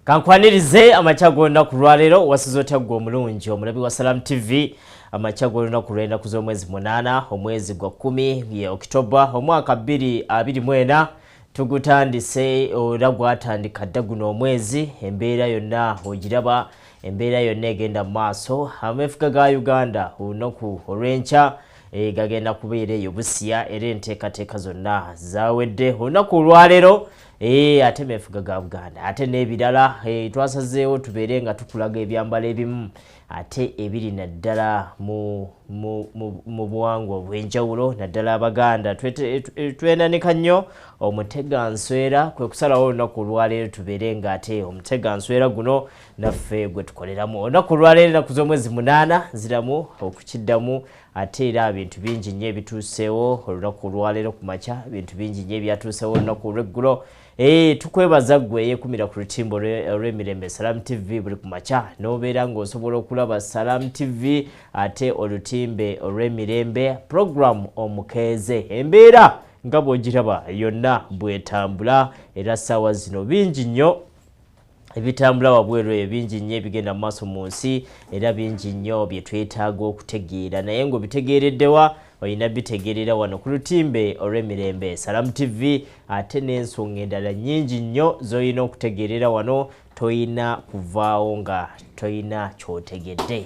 Kankwanirize amachago na kulwalero wasizotya gwo mulungi omulabi wa Salam TV amachago na kulenda kuzo mwezi munana omwezi gwa 10 ya Oktoba omwaka 2024 tugutandise olagwatandika daguno omwezi embeera yonna ogiraba embeera yonna egenda maaso amefuka ga Uganda unoku olwencha gagenda kubeera eyo busiya era enteekateeka zonna zawedde olunaku olwalero ate mefuga ga Uganda ate n'ebirala twasazeewo tubeere nga tukulaga ebyambalo ebimu ate ebiri naddala mu buwangwa obw'enjawulo naddala Abaganda twenanika nnyo omuteganswera kwe kusalawo olunaku olwaleero tubeere nga ate omuteganswera guno naffe gwe tukoleramu olunaku olwaleero ennaku z'omwezi munana ziramu okukiddamu ate era ebintu bingi nnyo ebituuseewo olunaku olwaleero ku makya ebintu bingi nnyo ebyatuuseewo olunaku olw'eggulo tukwebaza gwe yekumira ku lutimbo olw'emirembe Salam TV buli ku makya n'obeera ng'osobola okulaba Salam TV ate olutimbe olw'emirembe program omukeeze embeera nga bw'ogiraba yonna bwetambula era ssaawa zino bingi nnyo ebitambula wabweru ebingi nnyo ebigenda mu maaso mu nsi era bingi nnyo bye twetaaga okutegeera naye ng'obitegeereddewa oyina bitegeerera wano ku lutimbe olw'emirembe Salam TV ate n'ensonga endala nnyingi nnyo z'olina okutegeerera wano toyina kuvaawo nga toyina ky'otegedde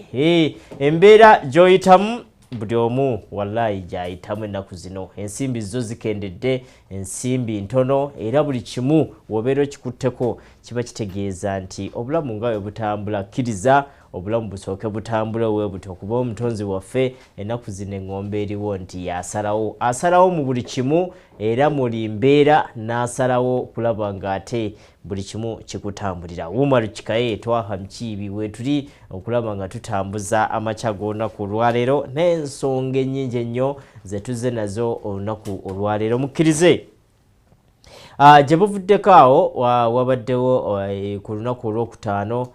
embeera gy'oyitamu buli omu wallahi gy'ayitamu ennaku zino ensimbi zo zikendedde ensimbi ntono era buli kimu wobeera okikutteko kiba kitegeeza nti obulamu nga bwe butambula kkiriza obulamu busooke butambule bwe buto kuba omutonzi waffe ennaku zino eŋŋombe eriwo nti asalawo mu buli kimu era muli mbeera n'asalawo kulaba ng'ate buli kimu kikutambulira Umaru Kikaye twaha Mkiibi wetuli okulaba nga tutambuza amakya g'olunaku olwaleero n'ensonga ennyingi ennyo ze tuzze nazo olunaku olwaleero mukkirize gye buvuddeko awo wabaddewo ku lunaku olwokutaano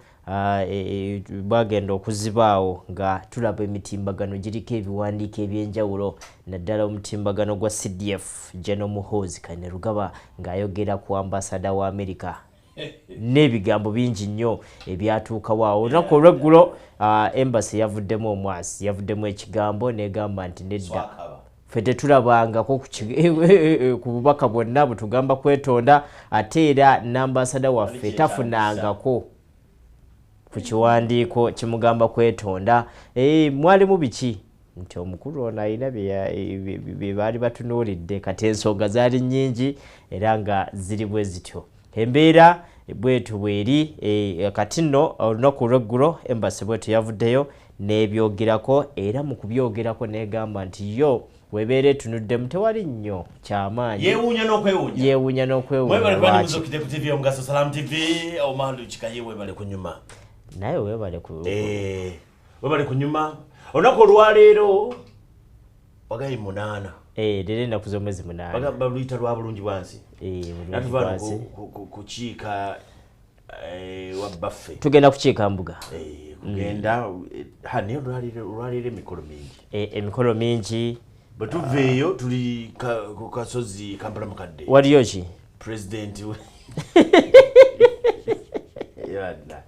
bagenda okuzibaawo nga tulaba emitimbagano giriko ebiwandiiko ebyenjawulo naddala omutimbagano gwa CDF General Muhoozi Kainerugaba ng'ayogera ku ambasada wa America n'ebigambo bingi nnyo ebyatuukawo awo olunaku olw'eggulo embassy yavuddemu omwasi yavuddemu ekigambo n'egamba nti nedda ffe tetulabangako ku bubaka bwonna bwetugamba kwetonda ate era n'ambasada waffe tafunangako ku kiwandiiko kimugamba kwetonda mwalimu biki nti omukulu ono alina bye baali batunuulidde kati ensonga zaali nnyingi era nga ziri bwe zityo embeera bwetu bweri kati nno olunaku olw'eggulo embasi bwetu yavuddeyo n'ebyogerako era mu kubyogerako n'egamba nti yo webeera etunuddemu tewali nnyo kyamaanyi yeewuunya n'okwewuunya Salam TV Umaru Kikaye webale kunyuma naye webale kunyuma olunaku olwaleero wagayi munana leero ennaku z'omwezi munana bagamba luyita lwa bulungi bwansi natuvaana kukiika wa baffe tugenda kukiika mbuga kugenda naye olwaleero emikolo mingi emikolo mingi bwe tuveeyo tuli ku kasozi Kampala Mukadde waliyo ki president yadda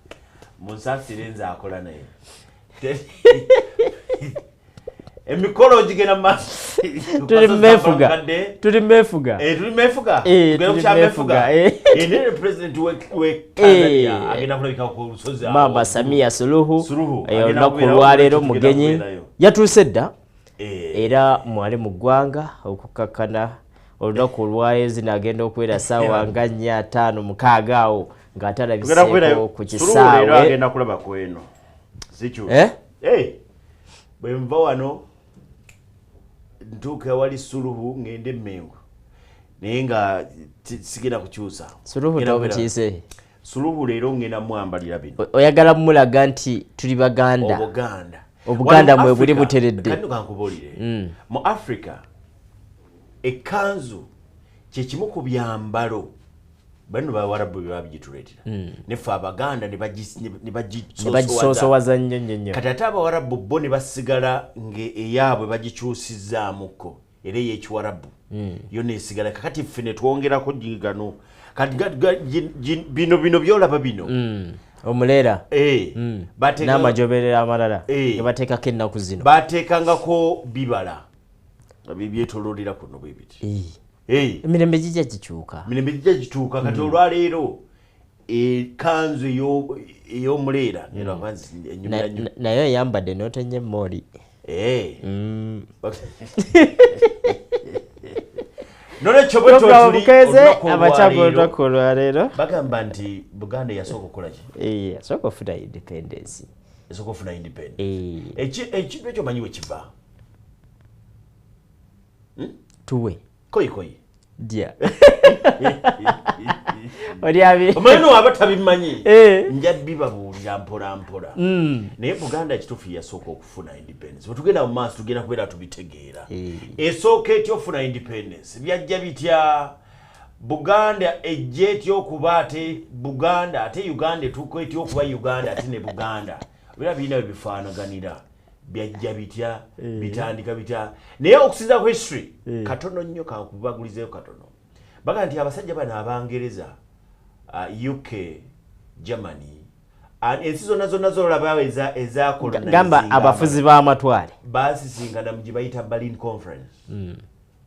munsasire nze akola naye emikolo gigenda maaso tuli mefuga ne president we Canada agenda kulabika ku lusozi Mama Samia Suluhu olunaku olwaleero mugenyi yatuuse dda era mwali mu ggwanga okukakkana olunaku olwaleero zinaagenda okwera ssaawa nga 4 5 6 awo ng'ate alabiseeko ku kisaawe agenda kulaba ku eno sikyo bwe nva wano ntuuka wali Suluhu ngende Mmengo naye nga sigenda kukyusa Suluhu n'obutiise Suluhu leero ngenda mwambalira bino oyagala mulaga nti tuli Baganda Obuganda mwe buli buteredde kandi kankubuulire mu Africa ekkanzu kye kimu ku byambalo bano bawarabu babigituleetera nefe Abaganda ne bagisosowaza nnyo kati ate Abawarabu bo ne basigala eyaabwe bagikyusizaamuko era ey'Ekiwarabu yo neesigala kakati ffe ne twongerako gigano bino byolaba bino omulera n'amajoberera amalala gebateekako ennaku zino bateekangako bibala byetololera kuno bwe biti emirembe gijja gituuka kati olwaleero ekanzu ey'omuleera naye eyambadde n'otenye mooli nolwekyo abakyagula olunaku olwaleero bagamba nti Buganda yasooka okukolaki yasooka okufuna independence ekintu ekyo manyi wekiva tuwe koyikoyi dya omwana waba tabimanyi nja bibabuulira mpola naye Buganda ekituufu yasooka okufuna independence bwetugenda mu maaso tugenda kubeera tubitegeera esooka etya ofuna independence byajja bitya Buganda ejja etya okuba ate Buganda ate Uganda etuuka etya okuba Uganda ate ne Buganda bira birina bifaanaganira byajja bitya bitandika bitya naye okusinza ku history katono nnyo kankubagulizeyo katono baga nti abasajja bano Abangereza UK Germany ensi zonna zolaba ezakolonize gamba abafuzi b'amatwale basisingana mu gye bayita Berlin Conference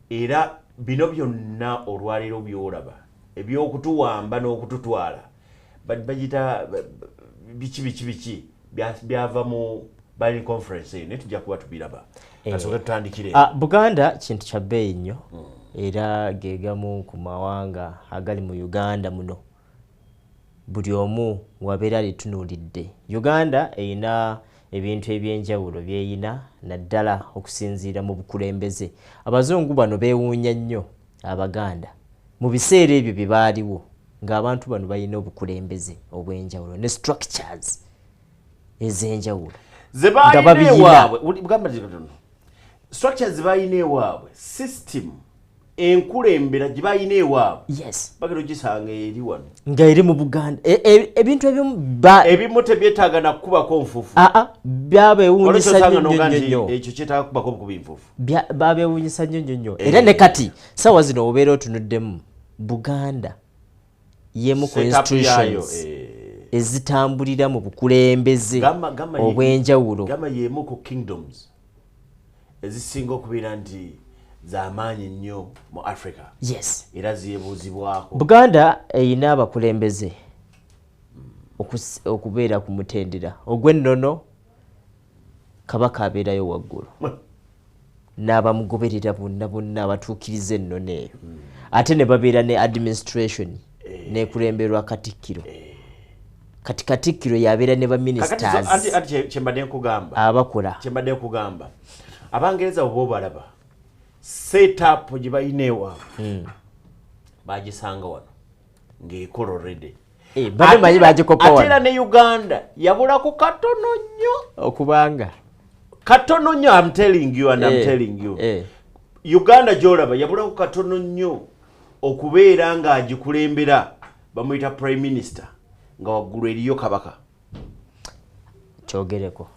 era bino byonna olwaleero byolaba ebyokutuwamba n'okututwala bagita biki byava mu Berlin Conference eyo netujja kuba tubiraba asooke tutandikire Buganda kintu kya bbeeyi nnyo era gegamu ku mawanga agali mu Uganda muno buli omu wabeera alitunuulidde Uganda erina ebintu ebyenjawulo byeyina naddala okusinziira mu bukulembeze abazungu bano beewuunya nnyo Abaganda mu biseera ebyo bye baaliwo ng'abantu bano balina obukulembeze obw'enjawulo ne structures ez'enjawulo structures zebayina ewaabwe system enkulembera gye bayina ewaabwe bagenda ogisanga eri wano nga eri mu Buganda ebintu ebimu tebyetaaga nakubako nfuufu byabewuunyisa nnyo ekyo kyetaaga kubako bukuba enfuufu babewuunyisa nnyo era ne kati sawa zino obeera otunuddemu Buganda yemu ku institutions ezitambulira mu bukulembeze obw'enjawulo gama yemu ku kingdoms ezisinga okubeera nti z'amaanyi nnyo mu Africa era zeebuuzibwako Buganda erina abakulembeze okubeera ku mutendera ogw'ennono Kabaka abeerayo waggulu n'abamugoberera bonna abatuukiriza ennono eyo ate ne babeera ne administration n'ekulemberwa Katikkiro kati Katikkiro yabeera ne baministers kyembadde nkugamba abakola kyembadde nkugamba Abangereza oba obalaba setup gye bayina ewaabwe bagisanga wano ng'ekola already bamanyi bagikopa ate era ne Uganda yabulako katono nnyo okubanga katono nnyo I'm telling you Uganda gy'olaba yabulako katono nnyo okubeera ng'agikulembera bamuyita prime minister nga waggulu eriyo Kabaka kyogereko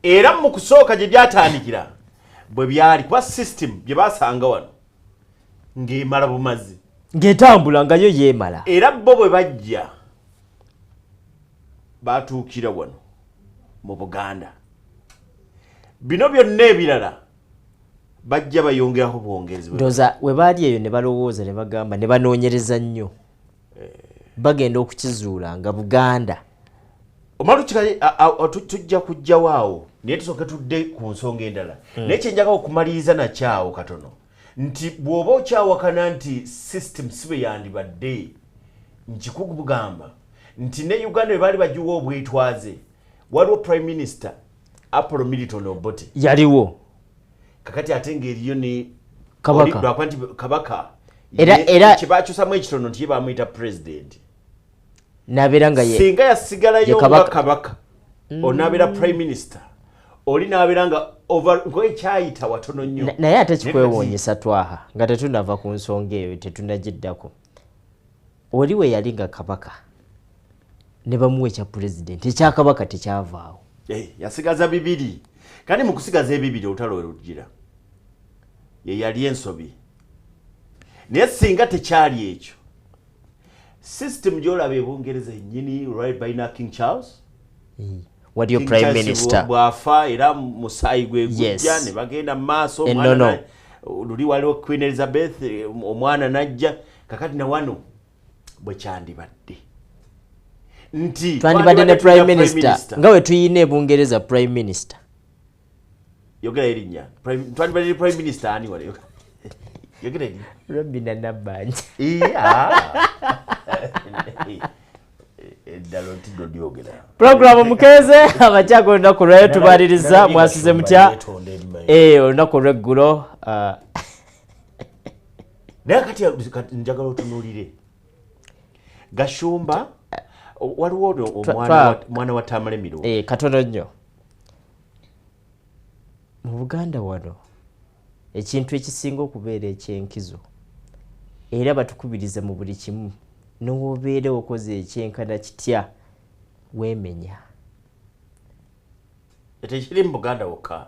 era mu kusooka gye byatandikira bwe byali kuba system gye basanga wano ng'emala bumazi ng'etambula nga yo yeemala era bo bwe bajja batuukira wano mu Buganda bino byonna ebirala bajja bayongerako bwongezi ndowooza we baali eyo ne balowooza ne bagamba ne banoonyereza nnyo bagenda okukizuula nga Buganda omala tujja kujjawo awo naye tusooke tudde ku nsonga endala naye kyenjagala okumaliriza nakyawo katono nti bw'oba okyawakana nti system si bwe yandibadde nkikugamba nti ne Uganda bwe baali bagiwa obwetwaze waliwo prime minister Apollo Milton Obote yaliwo kakati ate ng'eriyo ne Kabaka era kibakyusamu ekitono nti ye bamuyita president nabeera nga singa yasigalayo nga Kabaka onaabeera prime minister oli n'abeera nga ekyayita watono nnyo naye ate kikwewuunyisa twaha nga tetunava ku nsonga eyo tetunagiddako oli we yali nga Kabaka ne bamuwa ekya president ekya Kabaka tekyavaawo yasigaza bibiri kandi mu kusigaza ebibiri olutalo we lugira ye yali ensobi naye singa tekyali ekyo system gy'olaba e Bungereza ennyini right by King Charles. What your prime minister bwafa era musaayi gwe gujja ne bagenda mu maaso omwana luli waliwo Queen Elizabeth omwana najja kakati na wano bwe kyandibadde nti twandibadde ne prime minister nga we tuyina e Bungereza prime minister yogera erinnya twandibadde ne prime minister ani wale yogera erinnya Robina Nabbanja Program mukeze abachago olunaku lwayo tubaliriza mwasize mutya olunaku lw'eggulo naye kati njagala otunuulire Gashumba waliwo omwana wa Tamale Miro katono nnyo mu Buganda wano ekintu ekisinga okubeera ekyenkizo era batukubiriza mu buli kimu n'obeera okoze ekyenkana kitya weemenya tekiri mu Buganda wokka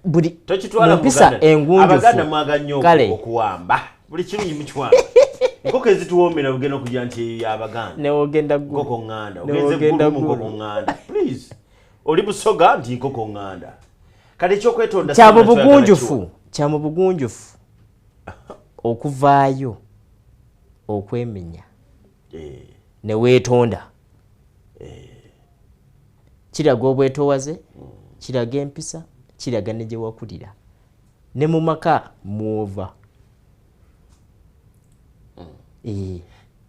buli tokitwala mu Buganda engunjufu Abaganda mwaga nnyo okuwamba buli kimu nyimukiwamba nkoko ezituwoomera bugenda okujja nti Abaganda newogenda nkoko nganda ogenze ggulu mu nkoko nganda please oli Busoga nti nkoko nganda kale ekyokwetonda kya mu bugunjufu okuvaayo okwemenya ne weetonda kiraga obwetoowaze kiraga empisa kiraga ne gye wakulira ne mu maka mwova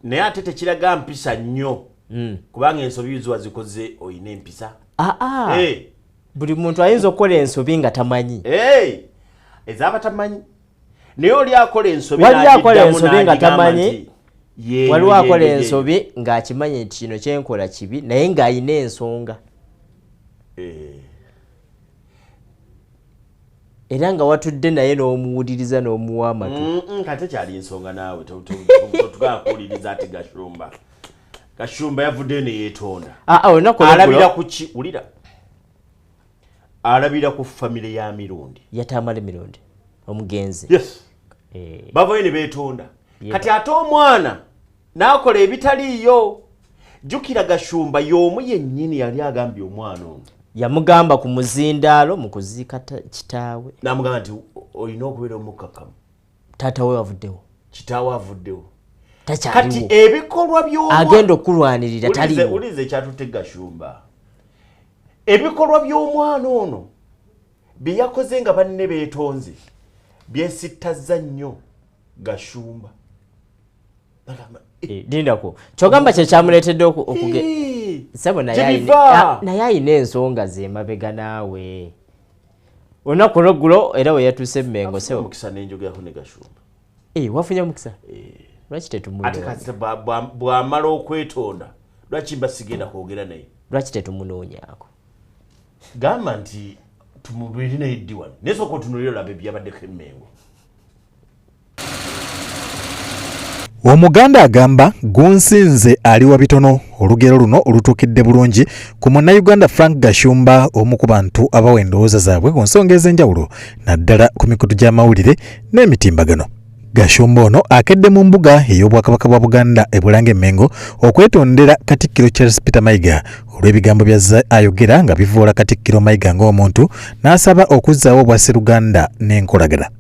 naye ate tekiraga mpisa nnyo kubanga ensobi ziwa zikoze oyina empisa buli muntu ayinza okukola ensobi nga tamanyi ez'abatamanyi naye oli akola ensobi nga tamanyi waliwo akola ensobi ng'akimanyi nti kino kyenkola kibi naye ng'ayina ensonga era nga watudde naye n'omuwuliriza n'omuwa amatu kate kyali ensonga naawe tugakuwuliriza ati Gashumba yavuddeyo ne yeetonda alabira ku ki wulira alabira ku famire ya Mirundi yatamale Mirundi omugenzi bavayo ne beetonda kati ate omwana n'akola ebitaliiyo jjukira Gashumba y'omu yennyini yali agambye omwana ono yamugamba ku muzindaalo mu kuziika kitaawe n'amugamba nti olina okubeera omukakamu taata we wavuddewo kitaawe avuddewo takyaliwo kati ebikolwa by'omwana agenda okulwanirira taliwo ulize ekyatutte Gashumba ebikolwa by'omwana ono bye yakoze nga banne beetonze byesittazza nnyo Gashumba lindako kyogamba kye kyamuleetedde sebo naye ayina ensonga ze mabega naawe olunaku lw'eggulo era we yatuuse Mmengo sebo mukisa n'enjogerako ne Gashumba wafunye mukisa lwaki tetumunonya ate kati bw'amala okwetonda lwaki mba sigenda kwogera naye lwaki tetumunoonyaako gamba nti tumubeere naye ddi wano naye sooka otunuulira olabe byabaddeko Mmengo. Omuganda agamba gunsinze ali wa bitono olugero luno olutuukidde bulungi ku Munnayuganda Frank Gashumba omu ku bantu abawa endowooza zaabwe ku nsonga ez'enjawulo naddala ku mikutu gy'amawulire n'emitimbagano. Gashumba ono akedde mu mbuga ey'Obwakabaka bwa Buganda e Bulange Mmengo okwetondera Katikkiro Charles Peter Mayiga olw'ebigambo by'azze ayogera nga bivoola Katikkiro Mayiga ng'omuntu n'asaba okuzzaawo obwasseruganda n'enkolagana.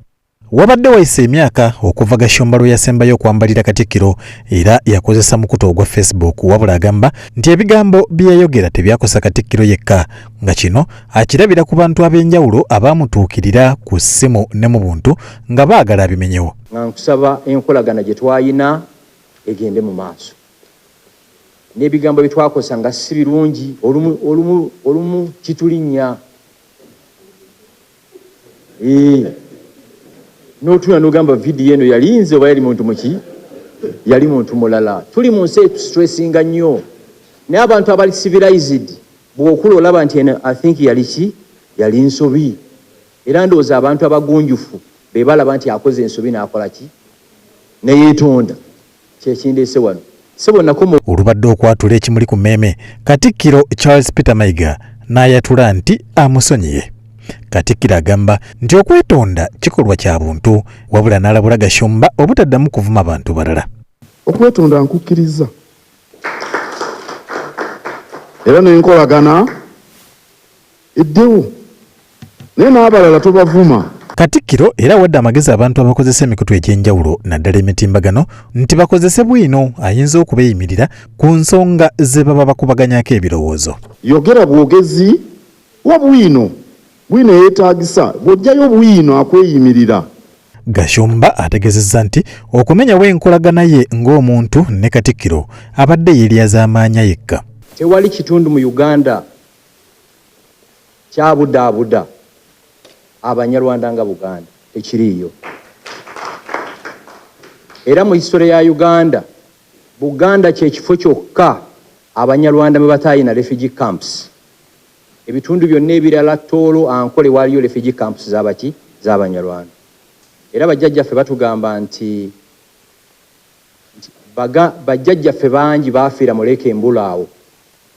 Wabadde wayise emyaka okuva Gashumba lwe yasembayo okwambalira Katikkiro era yakozesa mukutu ogwa Facebook wabula agamba nti ebigambo bye yayogera tebyakosa Katikkiro yekka nga kino akirabira ku bantu ab'enjawulo abaamutuukirira ku ssimu ne mu buntu nga baagala abimenyewo. Nga nkusaba enkolagana gye twayina egende mu maaso n'ebigambo bye twakosa nga si birungi olumu kitulinnya n'otuna n'ogamba vidiyo eno yali nze oba yali muntu muki yali muntu mulala. Tuli mu nsi stressinga nnyo naye abantu abali civilized bw'okula olaba nti eno I think yali nsobi era ndowooza abantu abagunjufu be balaba nti akoze ensobi n'akola ki neyeetonda kyekindeese wano sebonnako olubadde okwatula ekimuli ku mmeeme Katikkiro Charles Peter Mayiga n'ayatula nti amusonyiye. Katikkiro agamba nti okwetonda kikolwa kya buntu wabula n'alabula Gashumba obutaddamu kuvuma bantu balala. Okwetonda nkukkiriza era n'enkolagana eddewo naye n'abalala tobavuma. Katikkiro era wadde amagezi abantu abakozesa emikutu egy'enjawulo naddala emitimbagano nti bakozese bwino ayinza okubeeyimirira ku nsonga ze baba bakubaganyako ebirowoozo. Yogera bwogezi wa bwino yeetaagisa bw'ojjayo bwino akweyimirira. Gashumba ategeezezza nti okumenyawo enkolagana ye ng'omuntu ne Katikkiro abadde yeeryazaamaanya yekka. Tewali kitundu mu Uganda kyabudaabuda Abanyarwanda nga Buganda tekiriiyo. Era mu historia ya Uganda, Buganda kye kifo kyokka Abanyarwanda mwe bataayina refugee camps. Ebitundu byonna ebirala Tooro, Ankole waliyo refugee camps z'Abanyarwanda. Era bajjajjaffe batugamba nti bajjajjaffe bangi baafiira mu Lake Mbulaawo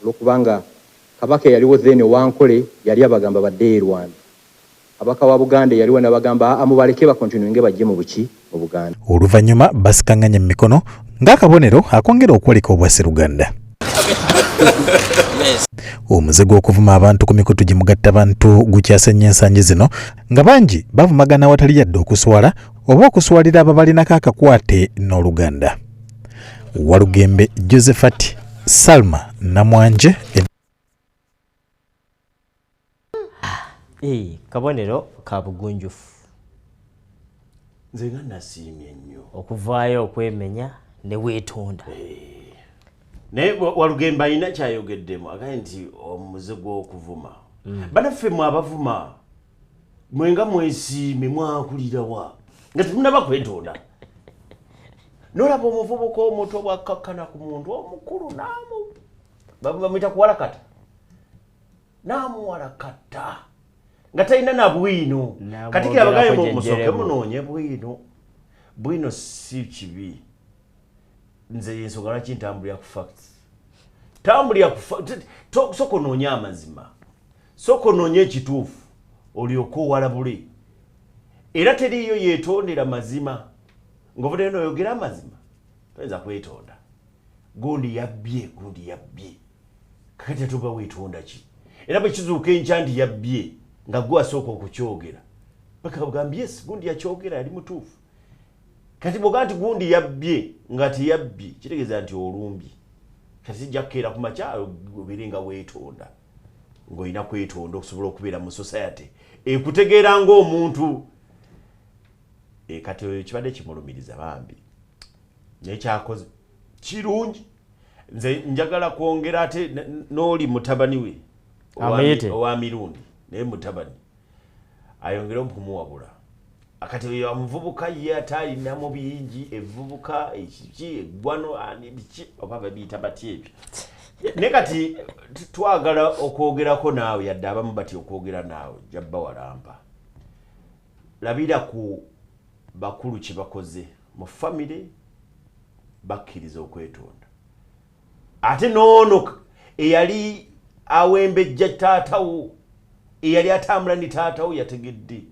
olwokubanga kabaka yaliwo then Wankole yali abagamba badde e Rwanda. Kabaka wa Buganda yaliwo n'abagamba amubaleke bakontinuinge bajje mu buki mu Buganda. Oluvannyuma basikanganya mu mikono ng'akabonero akongera okwoleka Obwasseruganda. Omuze gw'okuvuma abantu ku mikutu gye mugatta bantu gukyasenya ensangi zino nga bangi bavumagana awatali yadde okuswala oba okuswalira ababalinako akakwate n'Oluganda. Walugembe Josephat, Salma Namwanje. Kabonero ka bugunjufu. Nze nga nasiimye nnyo Okuvaayo okwemenya ne weetonda. Naye Walugembe alina kyayogeddemu agaye nti omuze gw'okuvuma. Banaffe mwe abavuma mwenga mwesiime mwakulirawa nga temunnaba kwetonda. N'olaba omuvubuka omuto bw'akkakkana ku muntu omukulu bamuyita kuwalakata. N'amuwalakata nga talina na bwino. Katikkiro abagaye musooke munoonye bwino. Bwino si kibi. Nze yensonga lwaki ntambulira ku facts. Tambulira ku facts. Soko noonya amazima. Soko noonya ekituufu. Olyoka owalabule. Era teriyo yeetondera mazima. Ng'ovudde n'oyogera amazima. Toyinza kwetonda. Gundi yabbye. Kakati ate oba weetonda ki? Era bwe kizuuka enkya nti yabbye nga gwe asooka okukyogera. Bakagamba yes, gundi yakyogera yali mutuufu. Kati bw'ogaa nti gundi yabbye nga teyabbye kitegeeza nti olumbye. Kati kijja kukeera ku makya obeere nga weetonda. Ng'olina kwetonda okusobola okubeera mu society. Ekutegeera ng'omuntu. Kati kibadde kimulumiriza bambi. Naye kyakoze kirungi. Nze njagala kwongera ate n'oli mutabani we. Owa Mirundi. Naye mutabani. Ayongere okumuwabula. Akati omuvubuka ye atalinamu bingi evvubuka ekiki eggwano ani biki oba babiyita bati ebyo. Ne kati twagala okwogerako naawe yadde abamu bati okwogera naawe jabba walampa. Labira ku bakulu kye bakoze mu famire bakkiriza okwetonda. Ate noono eyali awembejja taatawo eyali atambula ni taatawo yategedde.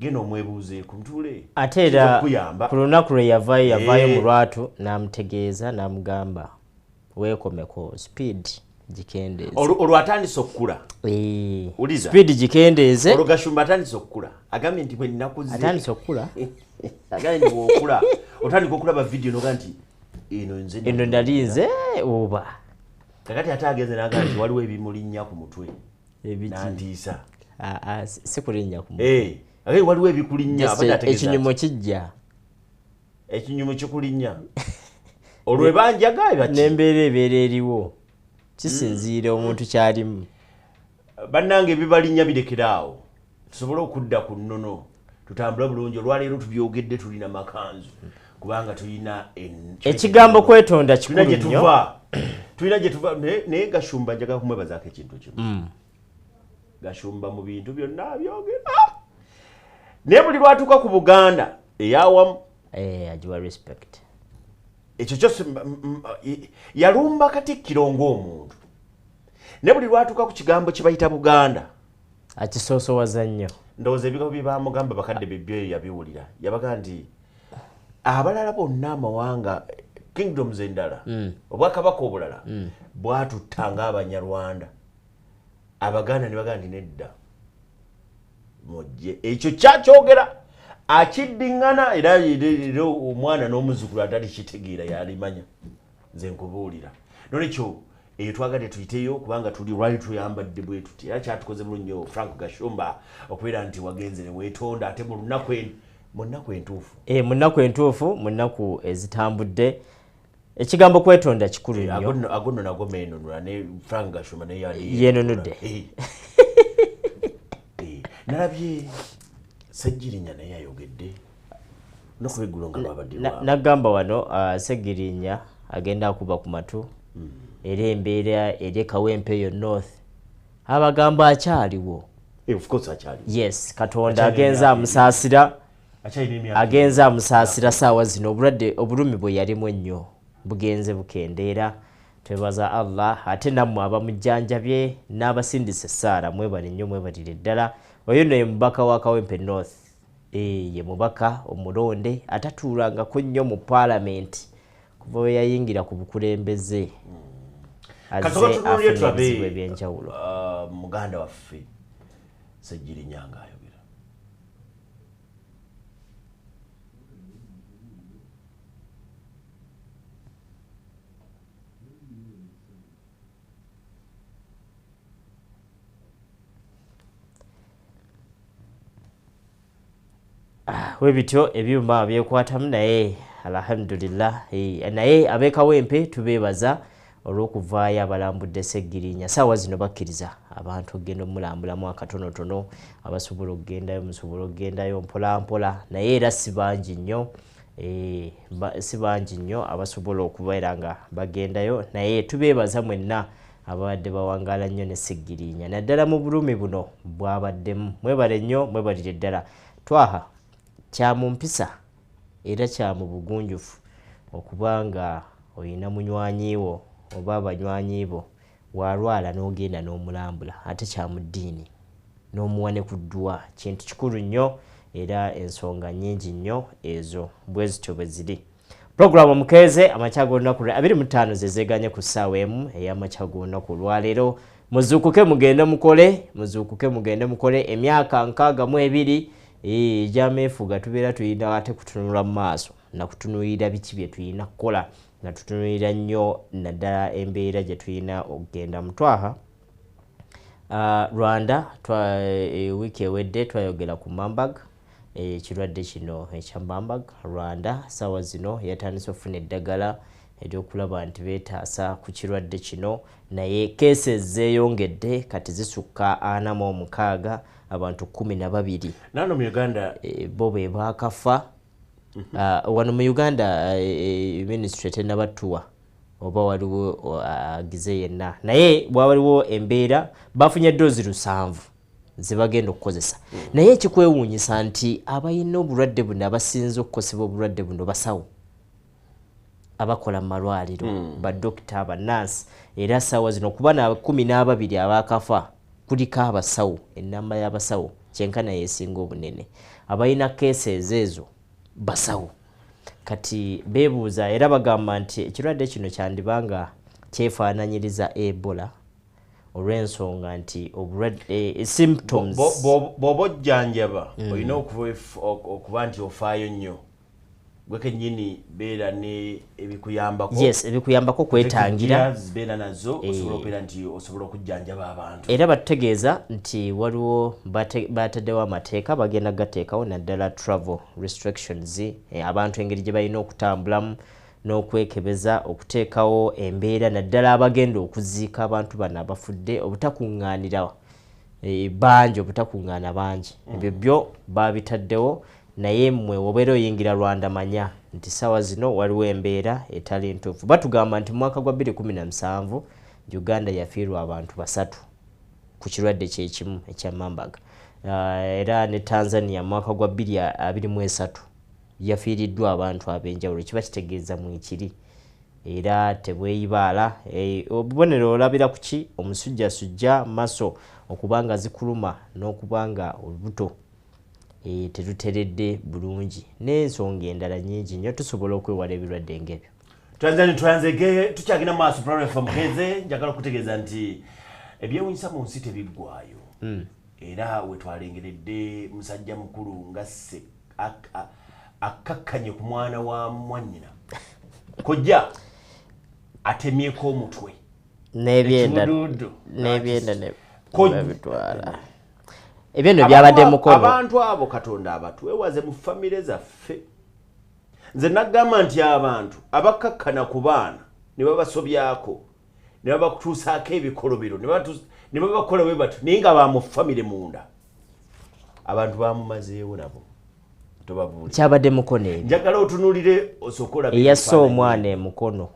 Geno omwebuuze ku mutule. Ate era ku lunaku lwe yavaayo mu lwatu n'amutegeeza n'amugamba weekomeko speed gikendeeze. Olwo atandise okukula. Speed gikendeeze. Olwo Gashumba atandise okukula. Agambye nti bwe nnakuze. Atandise okukula. Agambye nti bw'okula. Otandika okulaba vidiyo noga nti eno ndali nze oba. Kakati ate agenze n'agamba nti waliwo ebimulinnya ku mutwe. Nandiisa. Si kulinnya ku mutwe. Agambye waliwo ebikulinnya. Ekinyumo kijja. Ekinyumo kikulinnya. Olwo ebanjaga baki. N'embeera ebeera eriwo. Kisinziira omuntu kyalimu. Bannange ebibalinnya birekeraawo. Tusobole okudda ku nnono. Tutambula bulungi. Olwaleero tubyogedde tulina makanzu. Kubanga tulina ekigambo kwetonda kikulu nnyo. Tulina gye tuva naye Gashumba njagala kumwebazaako ekintu kimu. Gashumba mu bintu byonna byogera. Naye buli lwatuuka ku Buganda eyawamu. Agiwa respect. Ekyo kyose yalumba Katikkiro ng'omuntu. Naye buli lwatuuka ku kigambo kye bayita Buganda. Akisoosowaza nnyo. Ndowooza ebigambo bye baamugamba bakadde bebyo yabiwulira. Yabaga nti abalala bonna amawanga kingdoms endala obwakabaka obulala bwatuttanga abanyarwanda abaganda ne baganda nedda mujje ekyo kyakyogera akiddingana era omwana n'omuzukulu atali kitegeera yalimanya nze nkubuulira nolekyo eyo twagadde tuyiteyo kubanga tuli lwali tuyambadde bwe tuti era kyatukoze bulungi nnyo Frank Gashumba okubeera nti wagenze ne weetonda ate mu nnaku entuufu mu nnaku entuufu mu nnaku ezitambudde ekigambo kwetonda kikulu nnyo agono nago meenonula ne Frank Gashumba naye yali yeenonudde nalabye Ssegirinya naye ayogedde nokubeggulo nga babadde nagamba wano Ssegirinya agenda akuba ku matu era embeera eri Kawempe North abagamba akyaliwo of course akyaliwo yes Katonda agenza amusaasira saawa zino obulumi bwe yalimu ennyo bugenze bukendeera twebaza Allah ate nammwe abamujjanjabye n'abasindisa essaala mwebale nnyo mwebalire ddala oyo ne mubaka wa Kawempe North ye mubaka omulonde atatuulangako nnyo mu Parliament kuva we yayingira ku bukulembeze azze afunebizibwa ebyenjawulo muganda waffe Ssegirinya ng'ayogera webityo ebyuma byekwatamu naye alhamdulillah naye ab'Ekawempe tubeebaza olw'okuvaayo abalambudde Ssegirinya saawa zino bakkiriza abantu okgenda omulambulamu akatonotono abasobola okgendayo musobola okgendayo mpolampola naye era si bangi nnyo abasobola okubeera nga bagendayo naye tubeebaza mwenna ababadde bawangaala nnyo ne Ssegirinya naddala mu bulumi buno bwabaddemu mwebale nnyo mwebalire ddala twaha kya mu mpisa era kya mu bugunjufu okuba nga oyina munywanyi wo oba abanywanyi bo walwala n'ogenda n'omulambula ate kya mu ddiini n'omuwa ne ku ddwa kintu kikulu nnyo era ensonga nnyingi nnyo ezo bwe zityo bwe ziri puroguramu mukeeze amakya g'olunaku 25 zezeeganye ku ssaawa emu ey'amakya g'olunaku olwaleero muzuukuke mugende mukole emyaka 62 ejyameefuga tubeera tuyina ate kutunula mu maaso nakutunuulira biki bye tulina kukola nga tutunuulira nnyo naddala embeera gye tulina okugenda mu twaha Rwanda wiiki ewedde twayogera ku Marburg ekirwadde kino ekya Marburg Rwanda saawa zino yatandise okufuna eddagala eryokulaba nti beetaasa ku kirwadde kino naye keesi zeeyongedde kati zisukka 46 abantu 12 nano mu Uganda bo be baakafa wano mu Uganda ministry tenabatuwa oba waliwo agize yenna naye waliwo embeera bafunye dozi 7 zibagenda okukozesa naye ekikwewuunyisa nti abayina obulwadde buno abasinze okukosebwa obulwadde buno basawo abakola mu malwaliro badokita abanansi era saawa zino kuba na 12 abaakafa kuliko abasawo ennamba y'abasawo kyenkana yeesinga obunene abayina keesi ezo basawo kati beebuuza era bagamba nti ekirwadde kino kyandibanga kyefaananyiriza Ebola olw'ensonga nti obulwadde symptoms bw'oba ojjanjaba olina okuba nti ofaayo nnyo gwe kennyini beera ne ebikuyambako ebikuyambako kwetangira beera nazo osobola okubeera nti osobola okujjanjaba abantu era bategeeza nti waliwo bataddewo amateeka bagenda gateekawo naddala travel restrictions abantu engeri gye balina okutambulamu n'okwekebeza okuteekawo embeera naddala abagenda okuziika abantu bano abafudde obutakuŋŋaanira bangi ebyo byo babitaddewo naye mmwe obeera oyingira Rwanda manya nti saawa zino waliwo embeera etali ntuufu batugamba nti mu mwaka gwa 2017 Uganda yafiirwa abantu 3 ku kirwadde kyekimu ekya Marburg era ne Tanzania mu mwaka gwa 2023 yafiiriddwa abantu ab'enjawulo kiba kitegeeza mu ekiri era tebweyibaala obubonero olabira ku ki omusujjasujja maso okubanga zikuluma n'okubanga olubuto teruteredde bulungi n'ensonga endala nnyingi nnyo tusobola okwewala ebirwadde ng'ebyo Twanzege tukyagina maaso Plan FM Keze njagala kutegeeza nti ebyewunyisa mu nsi tebiggwaayo. Era we twalengeredde musajja mukulu ngasse akakkanye ku mwana wa mwannyina. Kojja atemyeko omutwe. N'ebyenda ne bitwala. Ebyo byabadde mukono. Abantu abo Katonda abatuwewaze mu famire zaffe. Nze nagamba nti abantu abakakkana ku baana ne babasobyako ne babakutuusaako ebikolobero ne babakola bwe batyo naye nga bamu famire munda abantu bamumazeewo nabo tobabuulira kyabadde mukono ebyo njagala otunuulire osokola eyassa omwana emukono.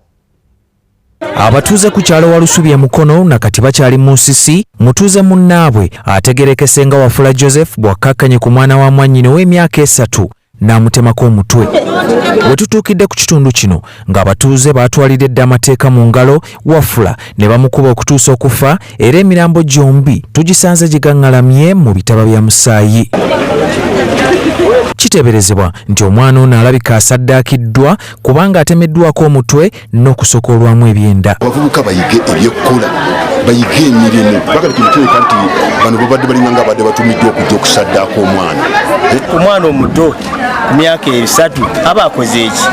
Abatuuze ku kyalo Walusubye Mukono nakati bakyali mu nsisi mutuuze munnaabwe ategerekese nga Wafula Joseph bw'akkakkanye ku mwana wa mwannyina w'emyaka 3 n'amutemako omutwe. Bwe tutuukidde ku kitundu kino ng'abatuuze baatwalira edda amateeka mu ngalo Wafula ne bamukuba okutuusa okufa era emirambo gyombi tugisanze gigaŋŋalamye mu bitaba bya musaayi. Kiteeberezebwa nti omwana ono alabika asaddaakiddwa kubanga atemeddwako omutwe n'okusokoolwamu ebyenda. Abavubuka bayige ebyekkola bayige emirimu bakati kimiteeka nti bano babadde balinga nga badde batumiddwa okujja okusaddaako omwana omuto myaka 3 aba akoze eki.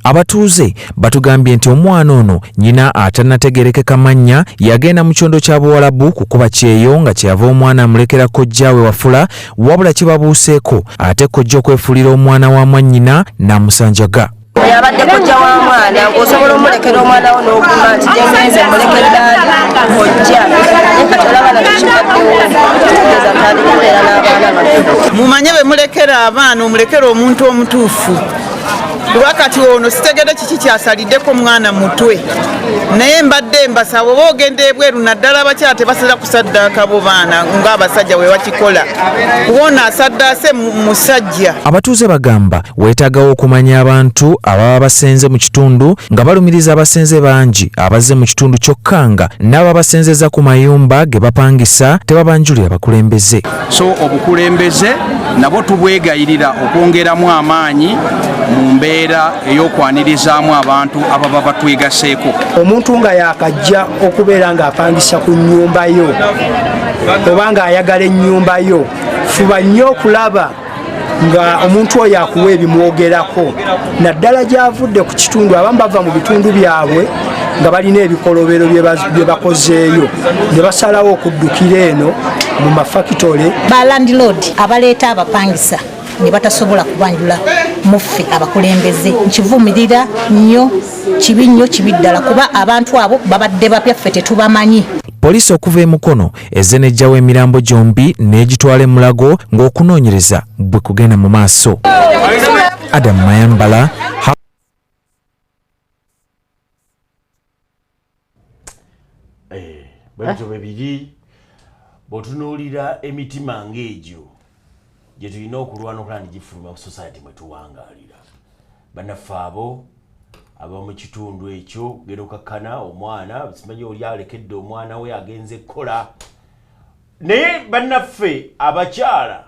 Abatuuze batugambye nti omwana ono nnyina atannategerekeka mannya yagenda mu kyondo kya Buwalabu kukuba kyeyo nga kyeyava omwana amulekera kojjaawe Wafula wabula kibabuuseeko ate kojja okwefuulira omwana wa mwannyina n'amusanjaga. Yabadde kojja wa mwana ng'osobola omulekera omwana wo n'ogamba nti gyenze mulekera kojja nekatolaba nakikibaddewotegeeza ntandikira n'abaana bato. Mumanye be mulekera abaana omulekera omuntu omutuufu. Wakati ono sitegedde kiki kyasaliddeko mwana mutwe naye mbadde mbasaba oba ogenda ebweru naddala abakyala tebasala kusaddaaka bo baana ng'abasajja we bakikola kuwona asaddaase musajja. Abatuuze bagamba weetaagawo okumanya abantu ababa basenze mu kitundu nga balumiriza abasenze bangi abazze mu kitundu kyokka nga n'aba basenzeza ku mayumba ge bapangisa tebabanjulira bakulembeze. So obukulembeze nabo tubwegayirira okwongeramu amaanyi mu mbeera ey'okwanirizaamu abantu ababa batwegaseeko. Omuntu nga yakajja okubeera ng'apangisa ku nnyumba yo oba ng'ayagala ennyumba yo fuba nnyo okulaba nga omuntu oyo akuwa ebimwogerako naddala gy'avudde ku kitundu abamu bava mu bitundu byabwe nga balina ebikolobero bye bakozeeyo ne basalawo okuddukira eno mu mafakitole. Ba landlord abaleeta abapangisa ne batasobola kubanjula muffe abakulembeze nkivumirira nnyo kibi ddala kuba abantu abo babadde bapya ffe tetubamanyi. Poliisi okuva e Mukono ezze n'ejjawo emirambo gyombi n'egitwala e Mulago ng'okunoonyereza bwe kugenda mu maaso. Adam Mayambala bwebityo bibiri bw'otunuulira emitima ng'egyo gye tulina okulwana okulaba nti gifuluma ku society mwe tuwangaalira. Bannaffe abo ab'omu kitundu ekyo genda okakkana omwana simanyi oli alekedde omwana we agenze kkola naye bannaffe abakyala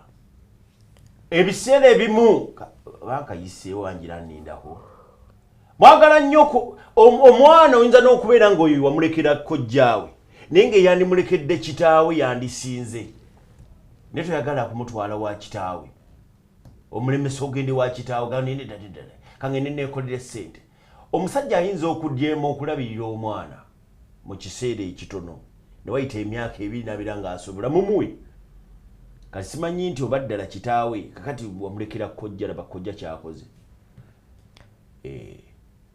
ebiseera ebimu bankayiseewo wangira nnindaho mwagala nnyo omwana oyinza n'okubeera ng'oyo wamulekera kojjaawe naye ng'eyandimulekedde kitaawe yandisinze naye toyagala kumutwala wa kitaawe omulemesa ogende wa kitaawe kangende neekolera ssente. Omusajja ayinza okudyemu okulabirira omwana mu kiseera ekitono ne wayita emyaka 2 ng'asobola mumuwe kati simanyi nti oba ddala kitaawe kakati wamulekera kojja laba kojja kyakoze.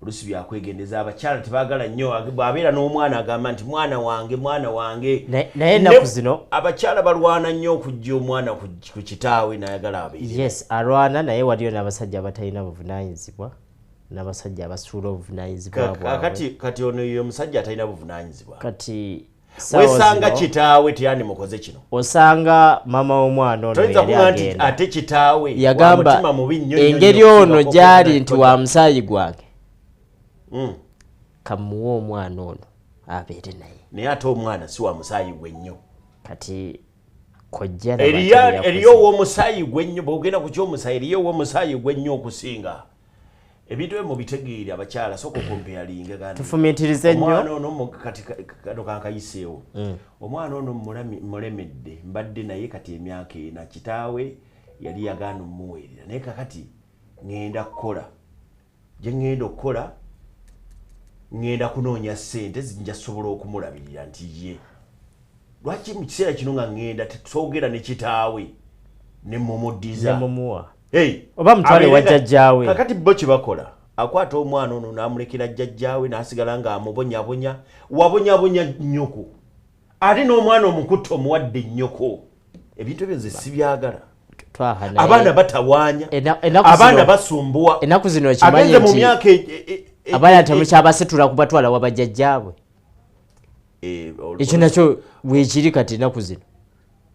Olusi byakwegendeza abakyala tebaagala nnyo bw'abeera n'omwana agamba nti mwana wange naye ennaku zino abakyala balwana nnyo okujja omwana ku kitaawe n'ayagala abeere. Yes alwana naye waliyo n'abasajja abatalina buvunaanyizibwa n'abasajja abasuula obuvunaanyizibwa bwabwe. Kati ono ye omusajja atalina buvunaanyizibwa kati wesanga kitaawe teyandimukoze kino osanga mama w'omwana ono yali agenda ate kitaawe yagamba engeri ono gyali nti wa musaayi gwange kamuwa omwana ono abeere naye ate omwana si wa musaayi gwe nnyo kati kojja eriyo w'omusaayi gwe nnyo bw'ogenda ku ky'omusaayi eriyo w'omusaayi gwe nnyo okusinga ebintu mu bitegeere abakyala soko comparing gandi tufumitirize nnyo omwana ono kati kano kankayiseewo omwana ono mulemedde mbadde naye kati emyaka ena kitaawe yali yagaana omuweerera naye kakati ngenda kukola gye ngenda okukola ngenda kunoonya ssente zinja sobola okumulabirira nti ye lwaki mu kiseera kino nga ngenda tetwogera ne kitaawe ne mumuddiza oba mutwale wa jjajjaawe kakati bo kye bakola akwata omwana ono n'amulekera jjajjaawe n'asigala nga amubonyabonya wabonyabonya nnyoko ate n'omwana omukutte omuwadde nnyoko ebintu ebyo nze sibyagala abaana batawaanya abaana basumbuwa ennaku zino ekimanyi mu myaka abaana temukyabasitula kubatwala wa bajjajjaabwe ekyo nakyo weekiri kati ennaku zino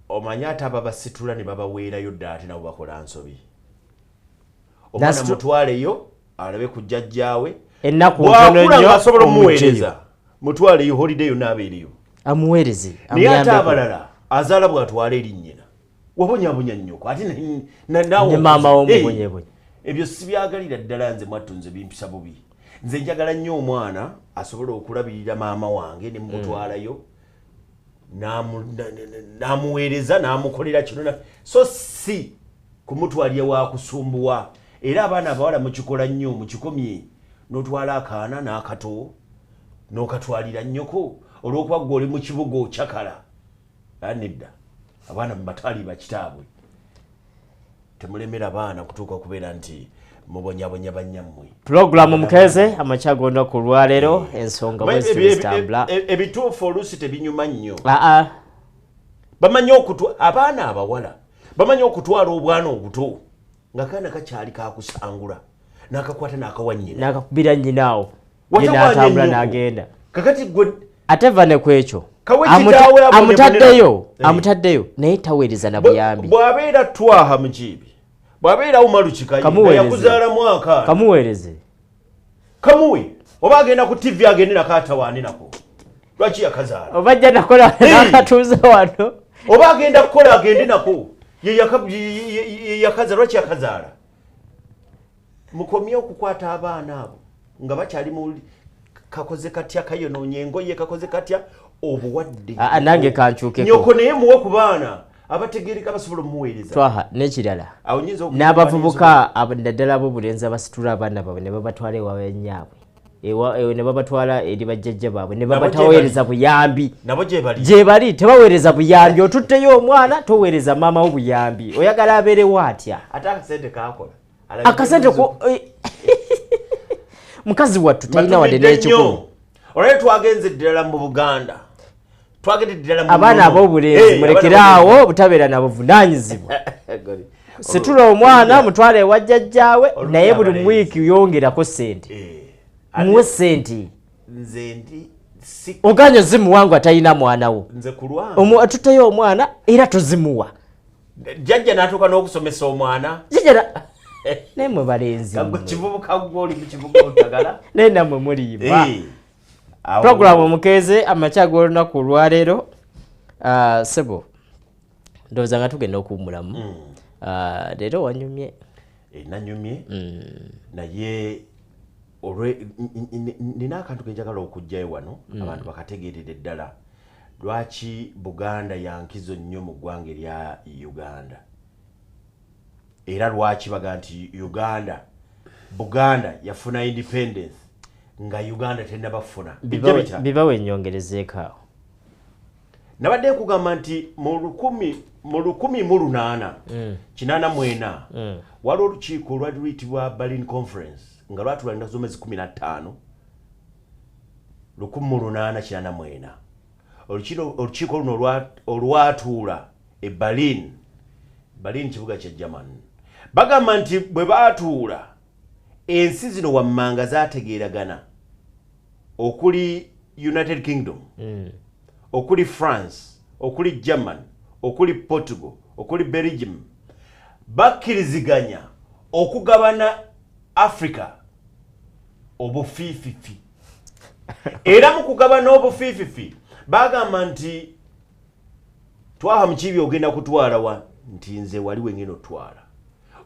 omanyi ate ababasitula ne babaweerayo dda ate nabo bakola nsobi omwana mutwaleyo alabe ku jjajjaawe bwakula ng'asobola omuweereza mutwaleyo holiday yonna abeereyo amuweereze naye ate abalala azaala bw'atwala eri nnyina wabonyabonya nnyoko ate ne maama w'omubonyebonya ebyo sibyagalira ddala nze mwattu nze bimpisa bubi nze njagala nnyo omwana asobola okulabirira maama wange ne mutwalayo n'amuweereza n'amukolera kino so si kumutwalira wakusumbuwa era abaana abawala mukikola nnyo mukikomye n'otwala akaana n'akato n'okatwalira nnyoko olw'okuba gwe oli mu kibuga okyakala nedda abaana mubatwali bakitaabwe temulemera abaana kutuuka okubeera nti mubonyabonya bannyammwe pulogulaamu mukeze amakya g'olunaku olwaleero ensonga bwezitambula ebituufu oluusi tebinyuma nnyo bamanyi abaana abawala bamanyi okutwala obwana obuto nga kaana kakyali kakusangula n'akakwata n'akawa nnyina n'akakubira nnyinaawo ye n'atambula n'agenda kakati gwe ate va ne ku ekyo amutaddeyo naye taweereza na buyambi bw'abeera twaha mukiibi bw'abeera umalukikayi yakuzaala mwaka kamuweereze kamuwe oba agenda ku TV agende nakatawaane nako lwaki yakazaala oba ajja nakola nakatuuza wano oba agenda kukola agende nako yakazaala lwaki yakazaala mukomye okukwata abaana abo nga bakyali mu kakoze katya kayonoonye engoye kakoze katya obuwadde nange kankyukeko nyoko naye muwe ku baana abategeereka basobola omuweereza twaha n'ekirala n'abavubuka naddala b'obulenzi abasitula abaana baabwe ne babatwala ewa bannyaabwe ne babatwala eri bajjajja baabwe ne babataweereza buyambi gye bali tebaweereza buyambi otutteyo omwana toweereza maama wo buyambi oyagala abeerewo atya ate akasente kakola akasente mukazi wattu talina wadde n'ekikulu olwaye twagenze ddala mu Buganda twagende ddala mu abaana ab'obulenzi mulekeraawo butabeera na buvunaanyizibwa situla omwana mutwala ewa jjajjaawe naye buli wiiki yongerako ssente muwe ssente oganya zimuwangwa talina mwana wo tutteyo omwana era tozimuwa jjajja n'atuuka n'okusomesa omwana naye mwe balenzi kivubuka gwoli mu kibuga otagala naye nammwe muliibwa pulogulaamu omukeze amakya g'olunaku olwaleero sebo ndowooza nga tugenda okuwummulamu leero wanyumye nanyumye naye nina akantu kenjagala okugjayo wano abantu bakategeerera ddala lwaki Buganda yankizo nnyo mu ggwanga erya Uganda era lwaki baga nti Buganda yafuna independence nga Uganda tennabafuna bibawe ennyongerezeeko awo nabadde kugamba nti mu 1884 waliwo olukiiko olwali luyitibwa Berlin Conference nga lwatula ennaku z'omwezi 15 1884 olukiiko luno olwatuula e Berlin kibuga kya Germany bagamba nti bwe baatuula ensi zino wammanga zaategeeragana okuli United Kingdom okuli France okuli Germany okuli Portugal okuli Belgium bakkiriziganya okugabana Africa obufiififi era mu kugabana obufiififi bagamba nti twaha mukiibi ogenda kutwala wa nti nze wali wengeno twala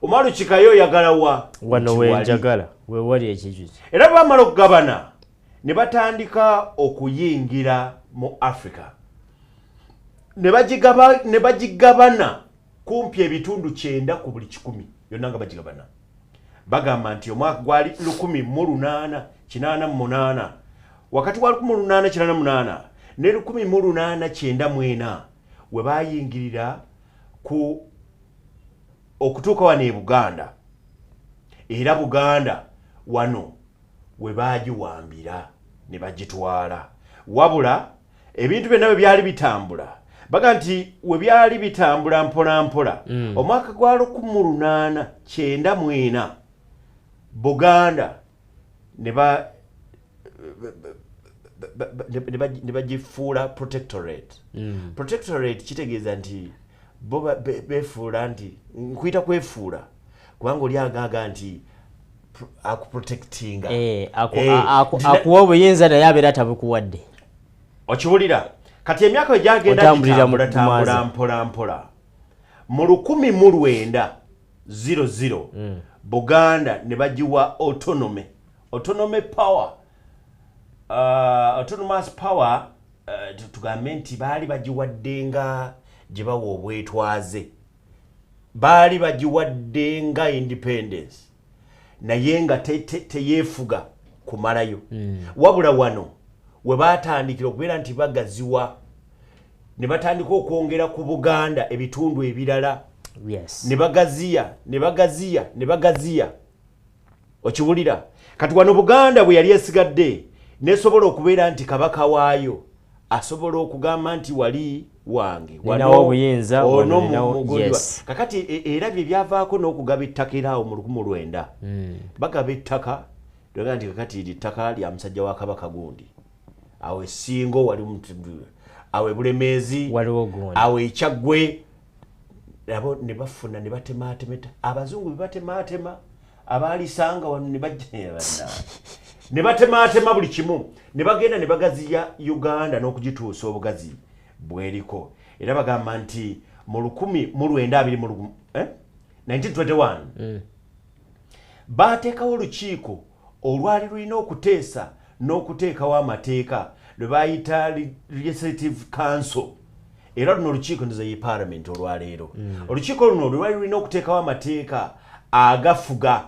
omwalo kikayo yagala wa wano wenjagala we wali ekijiji era bamala okugabana ne batandika okuyingira mu Africa ne bagigabana kumpi ebitundu 9 ku buli 100 yonna nga bagigabana bagamba nti omwaka gwali 1888 wakati wa 1888 ne 1894 we bayingirira ku okutuuka wano e Buganda era Buganda wano we bagiwambira ne bagitwala wabula ebintu byonna bwe byali bitambula baga nti we byali bitambula mpola mpola omwaka gwa 1894 Buganda ne bagifuula protectorate protectorate kitegeeza nti bo befuula nti nkuyita kwefuula kubanga oli agaaga nti akuprotectinga akuwa obuyinza naye abeera tabukuwadde okiwulira kati emyaka egyagenda tambula mpola mpola mu 1900 Buganda ne bagiwa autonomous power tugambe nti baali bagiwaddenga gye bawa obwetwaze baali bagiwaddenga independence naye nga teyeefuga kumalayo wabula wano we batandikira okubeera nti bagaziwa ne batandika okwongera ku Buganda ebitundu ebirala ne bagaziya okiwulira kati wano Buganda bwe yali esigadde nesobola okubeera nti kabaka waayo asobola okugamba nti wali wange kakati era bye byavaako n'okugaba ettaka eraawo mu 1900 bagaba ettaka doga nti kakati eri ttaka lya musajja wa kabaka gundi awo Essingo wali awo Bulemeezi awo Ekyaggwe abo ne bafuna ne batematemeta abazungu be batematema abalisanga wano ne bajja ne batematema buli kimu ne bagenda ne bagaziya Uganda n'okugituusa obugazi bweriko era bagamba nti mu 1921 bateekawo olukiiko olwali lulina okuteesa n'okuteekawo amateeka lwe bayita Legislative Council era luno olukiiko ndoza ye Parliament olwaleero olukiiko luno lwali lulina okuteekawo amateeka agafuga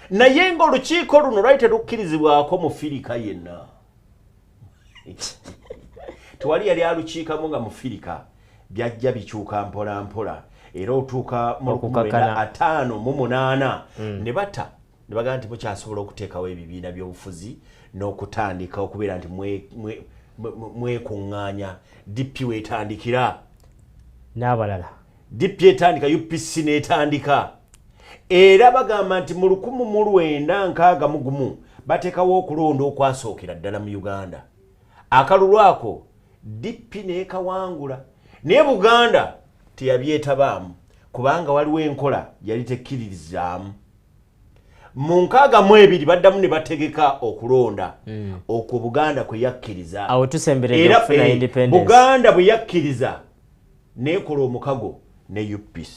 naye ng'olukiiko luno lwali terukkirizibwako mufirika yenna tewali yali alukiikamu nga mufirika byajja bikyuka mpola mpola era otuuka mu 1958 ne bata ne bagamba nti mukyasobola okuteekawo ebibiina by'obufuzi n'okutandika okubeera nti mwekuŋŋaanya DP wetandikira n'abalala DP etandika UPC n'etandika era bagamba nti mu 1961 bateekawo okulonda okwasookera ddala mu Uganda akalulu ako DP n'ekawangula naye Buganda teyabyetabaamu kubanga waliwo enkola yali tekkiririzaamu mu 62 baddamu ne bategeka okulonda okwo Buganda kwe yakkiriza awo tusemberedde okufuna independence Buganda bwe yakkiriza n'ekola omukago ne UPC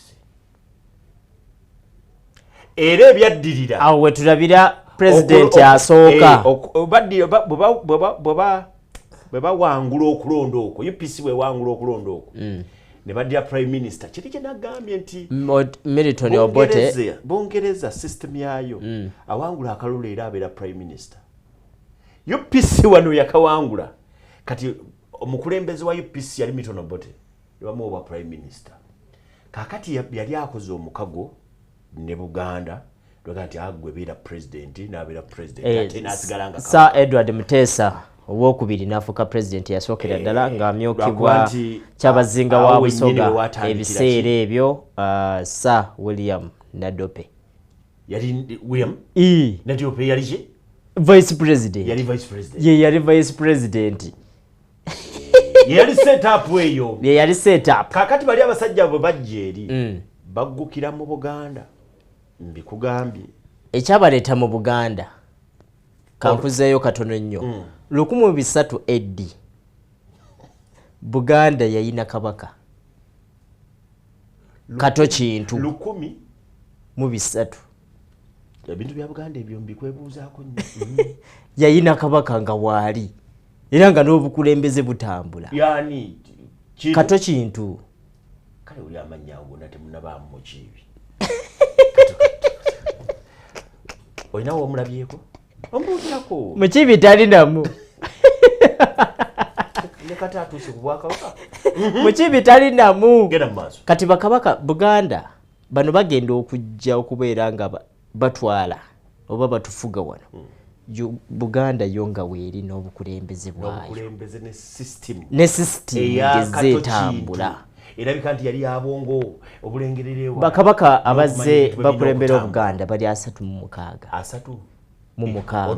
era ebyaddirira awo we tulabira president asooka bwe bawangula okulonda okwo UPC bwe wangula okulonda okwo ne baddira prime minister kiri kye nagambye nti Milton Obote Bungereza system yayo awangula akalulu era abeera prime minister UPC wano yakawangula kati omukulembeze wa UPC yali Milton Obote yamuwa prime minister kakati yali akoze omukago ne Buganda doga nti agwe beera president n'abeera president ate n'asigala nga Sir Edward Mutesa owokubiri n'afuuka president yasookera ddala ng'amyukibwa Kyabazinga wa Busoga ebiseera ebyo Sir William Nadope yali William Nadope yali vice president yali vice president yali set up eyo yali set up kakati bali abasajja abo bajja eri baggukira mu Buganda mbikugambye ekyabaleeta mu Buganda kankuzeeyo katono nnyo 1300 AD Buganda yayina kabaka kato kintu mu 3 ebintu bya Buganda ebyo mbikwebuuzaako yayina kabaka nga waali era nga n'obukulembeze butambula yani kato kintu kale uli amannya ago nate munabaamu mu kibi olinawo omulabyeko ombuulirako mu kibi talinamu nekata atuuse ku bwakabaka mu kibi talinamu genda mu maaso kati bakabaka Buganda bano bagenda okujja okubeera nga batwala oba batufuga wano Buganda yonga weeri n'obukulembeze bwayo ne system ezeetambula erabika nti yali abongo obulengererewa bakabaka abazze bakulembera Buganda bali 36 mu mukaaga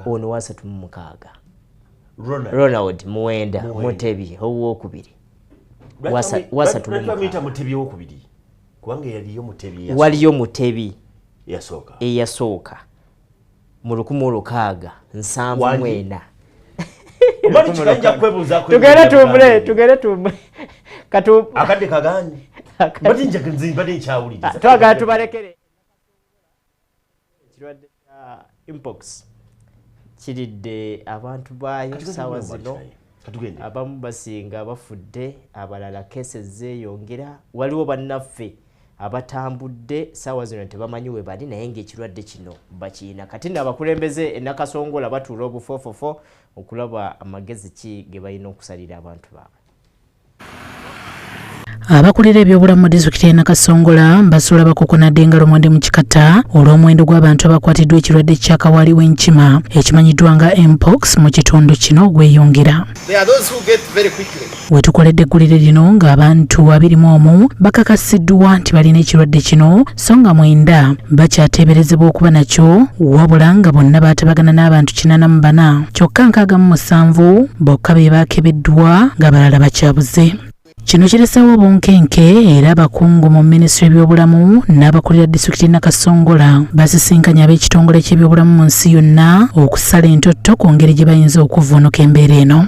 ono wa 36 Ronald Muwenda Mutebi owokubiri wasatu Mutebi owokubiri kubanga yaliyo Mutebi waliyo Mutebi eyasooka mu 1674 tugere tumule katu akadde kaganyi bati njaga nzimbade nkyawuliriza twagala tubalekere kirwadde mpox kiridde abantu baayo sawa zino abamu basinga bafudde abalala cases zeeyongera waliwo bannaffe abatambudde sawa zino tebamanyi we bali naye ng'ekirwadde kino bakiina kati n'abakulembeze enakasongola batuula obufofofo okulaba amagezi ki ge balina okusalira abantu baabwe. Abakulira ebyobulamu mu disitulikiti y'e Nakasongola basuula bakukunadde engalo mwende mu kikata olw'omuwendo gw'abantu abakwatiddwa ekirwadde ky'akawali w'enkima ekimanyiddwa nga mpox mu kitundu kino gweyongera. We tukoledde eggulire lino ng'abantu 21 bakakasiddwa nti balina ekirwadde kino so nga 9 bakyateeberezebwa okuba nakyo wabula nga bonna baatabagana n'abantu 84 kyokka 67 bokka be baakebeddwa ng'abalala bakyabuze. Kino kireseewo obunkenke era abakungu mu minisitule y'ebyobulamu n'abakulira disitulikiti Nakasongola basisinkanya ab'ekitongole ky'ebyobulamu mu nsi yonna okusala entotto ku ngeri gye bayinza okuvvuunuka embeera eno.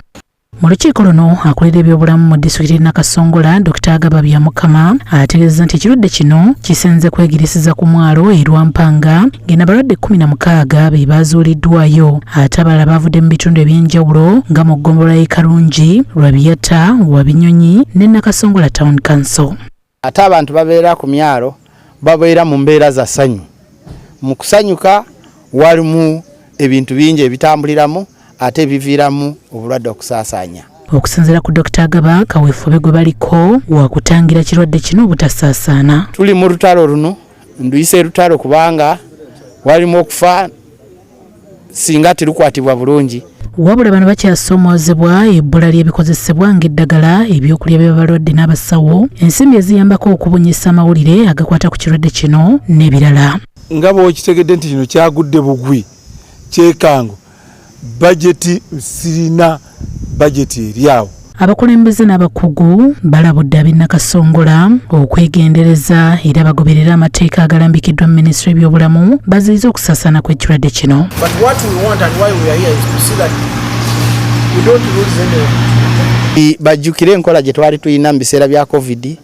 Mu lukiiko luno akulira ebyobulamu mu disitulikiti Nakasongola Dr. Agaba Byamukama ategeezezza nti ekirwadde kino kisenze kwegirisiza ku mwalo Erwampanga ng'eno abalwadde 16 be baazuuliddwayo ate abalala baavudde mu bitundu eby'enjawulo nga mu ggombolola y'e Kalungi, Lwabiyata, Wabinyonyi ne Nakasongola Town Council. Ate abantu babeera ku myalo babeera mu mbeera za ssanyu. Mu kusanyuka walimu ebintu bingi ebitambuliramu ate ebiviiramu obulwadde okusaasaanya. Okusinziira ku Dr. Agaba kaweefube gwe baliko wakutangira kirwadde kino obutasaasaana. Tuli mu lutalo luno nduyise lutalo kubanga walimu okufa singa terukwatibwa bulungi. Wabula bano bakyasomoozebwa ebbula ly'ebikozesebwa ng'eddagala ebyokulya by'abalwadde n'abasawo ensimbi eziyambako okubunyisa amawulire agakwata ku kirwadde kino n'ebirala. Nga bw'okitegedde nti kino kyagudde bugwi kyekango bajeti sirina bajeti eryawo. Abakulembeze n'abakugu balabudde ab'e Nakasongola okwegendereza era bagoberera amateeka agalambikiddwa mu minisitule y'ebyobulamu baziyize okusaasaana kw'ekirwadde kino. Bajjukire enkola gye twali tulina mu biseera bya COVID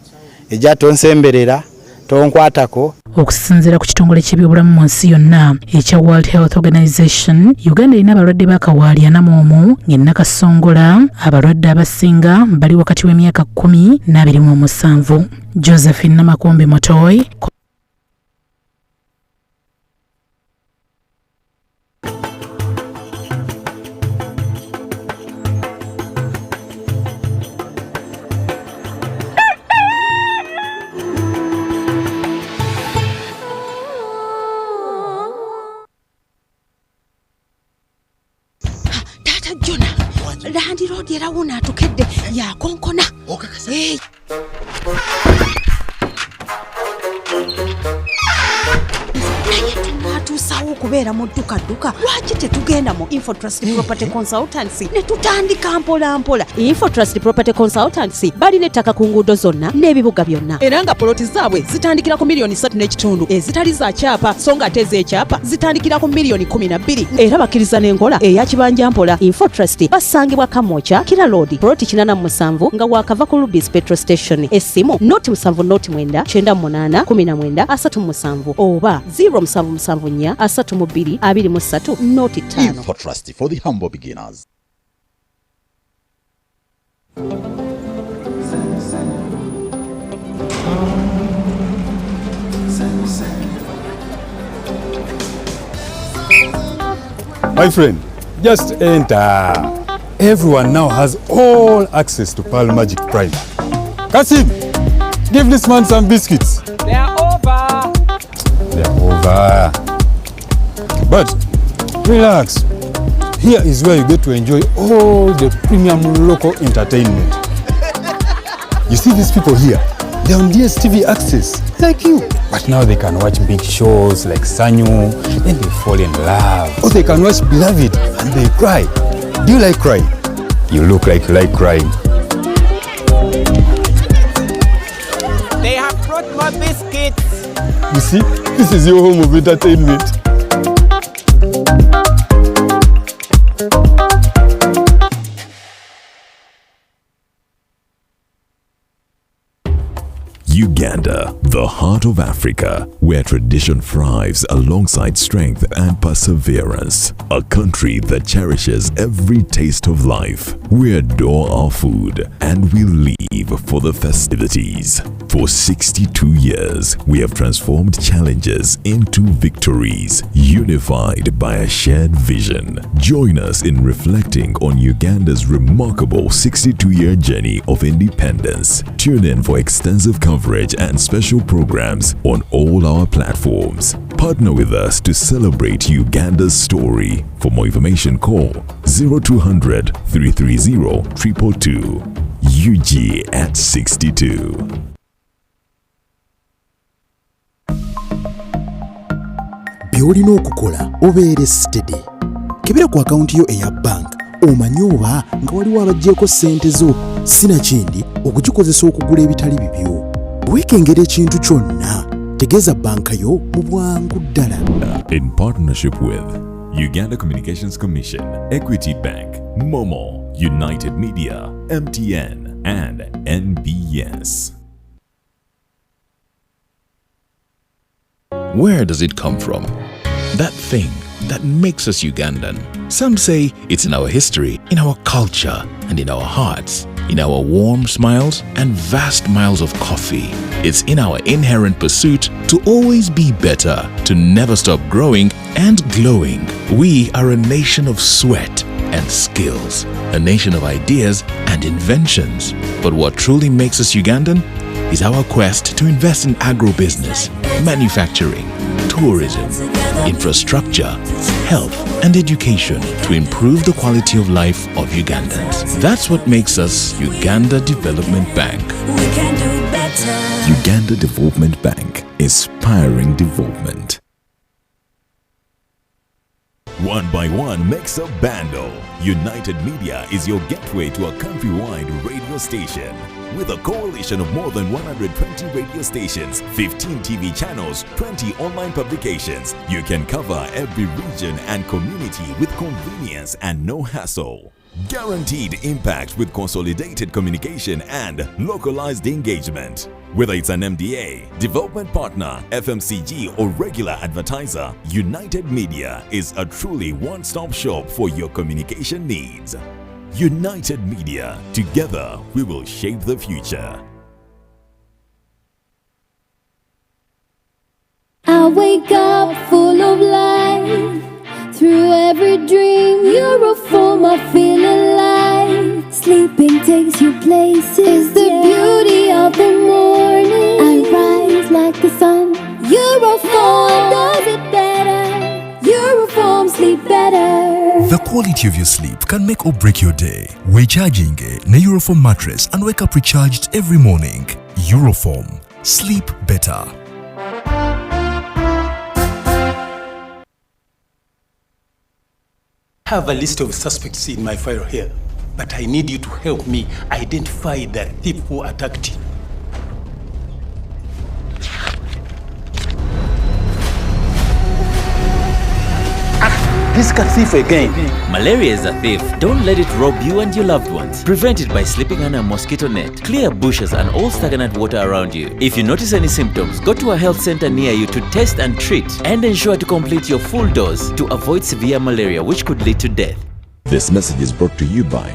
ejja tonsemberera tonkwatako. Okusinziira ku kitongole ky'ebyobulamu mu nsi yonna ekya World Health Organization, Uganda erina abalwadde b'akawali 41 ng'e Nakasongola abalwadde abasinga bali wakati w'emyaka 10 na 27. Josephine Namakombe Motoy. Landi road era wona atukedde ya konkona. Hey. Naye tunatuusawo ku okubeera mu dduka lwaki tetugenda mu Infotrust Property Consultancy ne tutandika mpola. Infotrust Property Consultancy balina ettaka ku nguudo zonna n'ebibuga byonna era nga poloti zaabwe zitandikira ku $1.3 ezitali za kyapa so nga ate ez'ekyapa zitandikira ku $12 era bakkiriza n'enkola eya kibanja mpola. Infotrust basangibwa Kamwokya Kira Road poloti 87 nga waakava ku Rubis Petrol Station. Essimu 0798 oba 0774322305. Infotrust for the humble beginners. My friend, just enter. Everyone now has all access to Pearl Magic Prime. Kasim, give this man some biscuits. They are over. But relax. Here is where you get to enjoy all the premium local entertainment. You see these people here? They're on DSTV Access, like you. But now they can watch big shows like Sanyu, then they fall in love. Or they can watch Beloved and they cry. Do you like crying? You look like you like crying. They have brought more biscuits. You see, this is your home of entertainment. Uganda, the heart of Africa, where tradition thrives alongside strength and perseverance. A country that cherishes every taste of life. We adore our food and we live for the festivities. For 62 years, we have transformed challenges into victories, unified by a shared vision. Join us in reflecting on Uganda's remarkable 62-year journey of independence. Tune in for extensive coverage and special programs on all our platforms. Partner with us to celebrate Uganda's story. For more information, call 0200 330 222. UG at 62. byolina okukola obeere steady. Kebera ku akaunti yo eya bank omanyi oba nga waliwo abaggyeko ssente zo sinakindi okukikozesa okugula ebitali bibyo. Bwekengera ekintu kyonna tegeeza banka yo mu bwangu ddala. In partnership with Uganda Communications Commission, Equity Bank, Momo, United Media, MTN, and NBS. Where does it come from? That thing that makes us Ugandan. Some say it's in our history, in our culture, and in our hearts, in our warm smiles and vast miles of coffee. It's in our inherent pursuit to always be better, to never stop growing and glowing. We are a nation of sweat and skills, a nation of ideas and inventions. But what truly makes us Ugandan is our quest to invest in agribusiness, manufacturing, tourism, infrastructure, health, and education to improve the quality of life of Ugandans. That's what makes us Uganda Development Bank. Uganda Development Bank, inspiring development. One by one makes a bando. United Media is your gateway to a countrywide radio station. With a coalition of more than 120 radio stations, 15 TV channels, 20 online publications, you can cover every region and community with convenience and no hassle. Guaranteed impact with consolidated communication and localized engagement. Whether it's an MDA, development partner, FMCG, or regular advertiser, United Media is a truly one-stop shop for your communication needs. United Media. Together, we will shape the future. I wake up full of life. Through every dream, you're a form, I feel alive. Sleeping takes you places. It's the beauty of the morning. I rise like the sun. You're a form, does it better. You're a form, sleep better. The quality of your sleep can make or break your day. Recharging a Neuroform mattress and wake up recharged every morning. Euroform. Sleep better. have a list of suspects in my file here, but I need you to help me identify the thief who attacked you. This cat thief again. Malaria is a thief. Don't let it rob you and your loved ones. Prevent it by sleeping under a mosquito net. Clear bushes and all stagnant water around you. If you notice any symptoms, go to a health center near you to test and treat, and ensure to complete your full dose to avoid severe malaria, which could lead to death. This message is brought to you by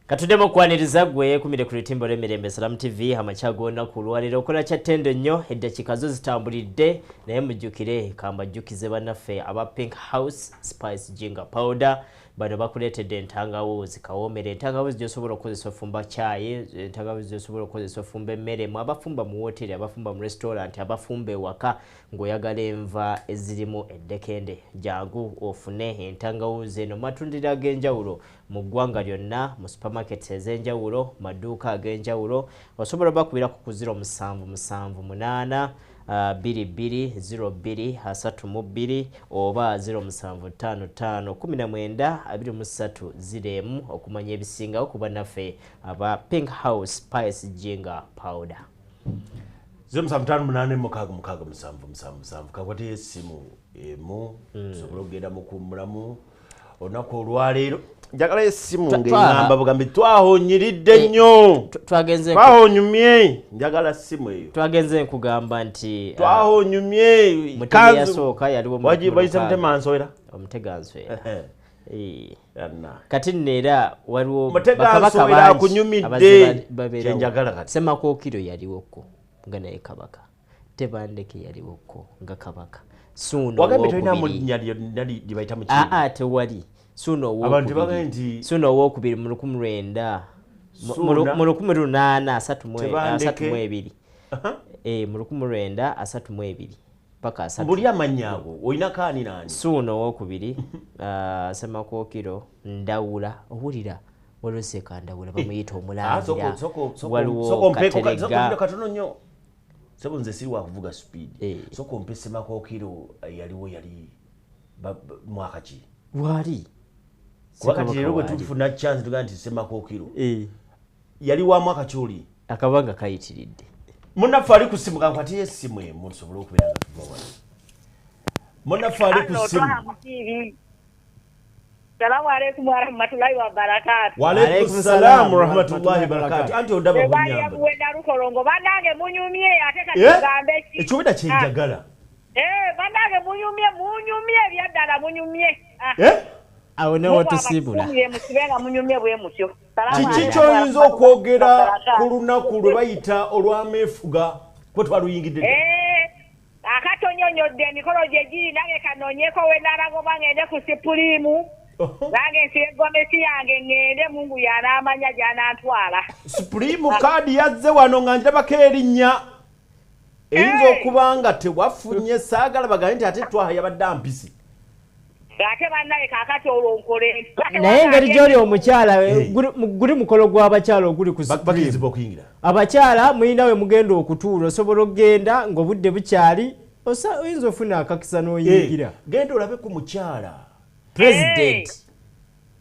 Katudemo kwaniriza gwe kumire ku litimbo l'emirembe Salam TV amachagona kulwalira okola chattendo nnyo eddakika zo zitambulidde naye mujjukire kambajjukize bannaffe aba Pink House Spice Ginger Powder bano bakuleetedde entangawuzi kawoomera entangawuzi gyosobola okukozesa ofumba chai entangawuzi gyosobola okukozesa ofumba emmere mu abafumba mu woteri abafumba mu restaurant abafumba ewaka ng'oyagala enva ezirimu eddekende jangu ofune entangawuzi eno matundiro ag'enjawulo mu ggwanga lyonna mu supermarkets ez'enjawulo maduuka ag'enjawulo osobola bakubira ku 0778 2202 oba 07551923 okumanya ebisingawo ku bannaffe aba Pink House Spice Ginger Powder. 0758 kakwate esimu emu sobola okugenda mukummulamu olunaku olwaleero njagala esimu ng'eŋŋamba bugambi twahonyiridde nnyo twahonyumye njagala simu eyo twagenze nkugamba nti twahonyumye mutege yasooka yaliwo bayise Mutemanswera Omuteganswera kati neera waliwo Muteganswera akunyumidde kyenjagala kati Semakookiro yaliwoko nga naye kabaka Tebandeke yaliwoko nga kabaka Suno tewali Suno wokubiri mu 1900 mu 1832 mu 1932 paka 3 mbuli amanyago oyina kaani nani Suno wokubiri Semakookiro Ndawula owulira waloseka Ndawula bamuyita omulangira waliwo Katerega katono nnyo sebo nze siri wakuvuga speed soko mpe Semakookiro yaliwo yali mwaka ki wali wakati lero gwe tufuna chance tuga nti Semakookiro yali wa mwaka kyoli akabanga kayitiridde munafali kusimu kakwati esimu emu nsobola okubeera tubawa munafali kusimu Salamu alaykum wa rahmatullahi wa barakatuh. Wa alaykum salam wa rahmatullahi wa barakatuh. Anti odaba kunyamba. Bali yabuwenda lukolongo banange munyumye ate kati tugambe ki. Ekibida kyenjagala. Banange munyumye byaddala munyumye. Awo newo tusibula. Musibenga munyumye bwe mutyo. Kiki kyoyinza okwogera ku lunaku lwe bayita olw'ameefuga kwe twaluyingidde? Akatonyonyodde emikolo gye giri nange kanonyeko we naragoba ngende ku Supreme. Nange nsiye gomesi yange ngende Mungu yanaamanya gyanantwala. Supreme kadi yazze wano nga ndabako erinnya. Eyinza okuba nga tewafunye saagala bagambe nti ate twayabadde ampisi. Ate bannaye kaakati olwonkole. Naye engeri gy'oli omukyala guli mukolo gw'abakyala oguli ku bakirizibwa okuyingira. Abakyala muyina we mugenda okutuula osobola okgenda ng'obudde bukyali oyinza ofuna akakisa n'oyingira. Genda olabe ku mukyala President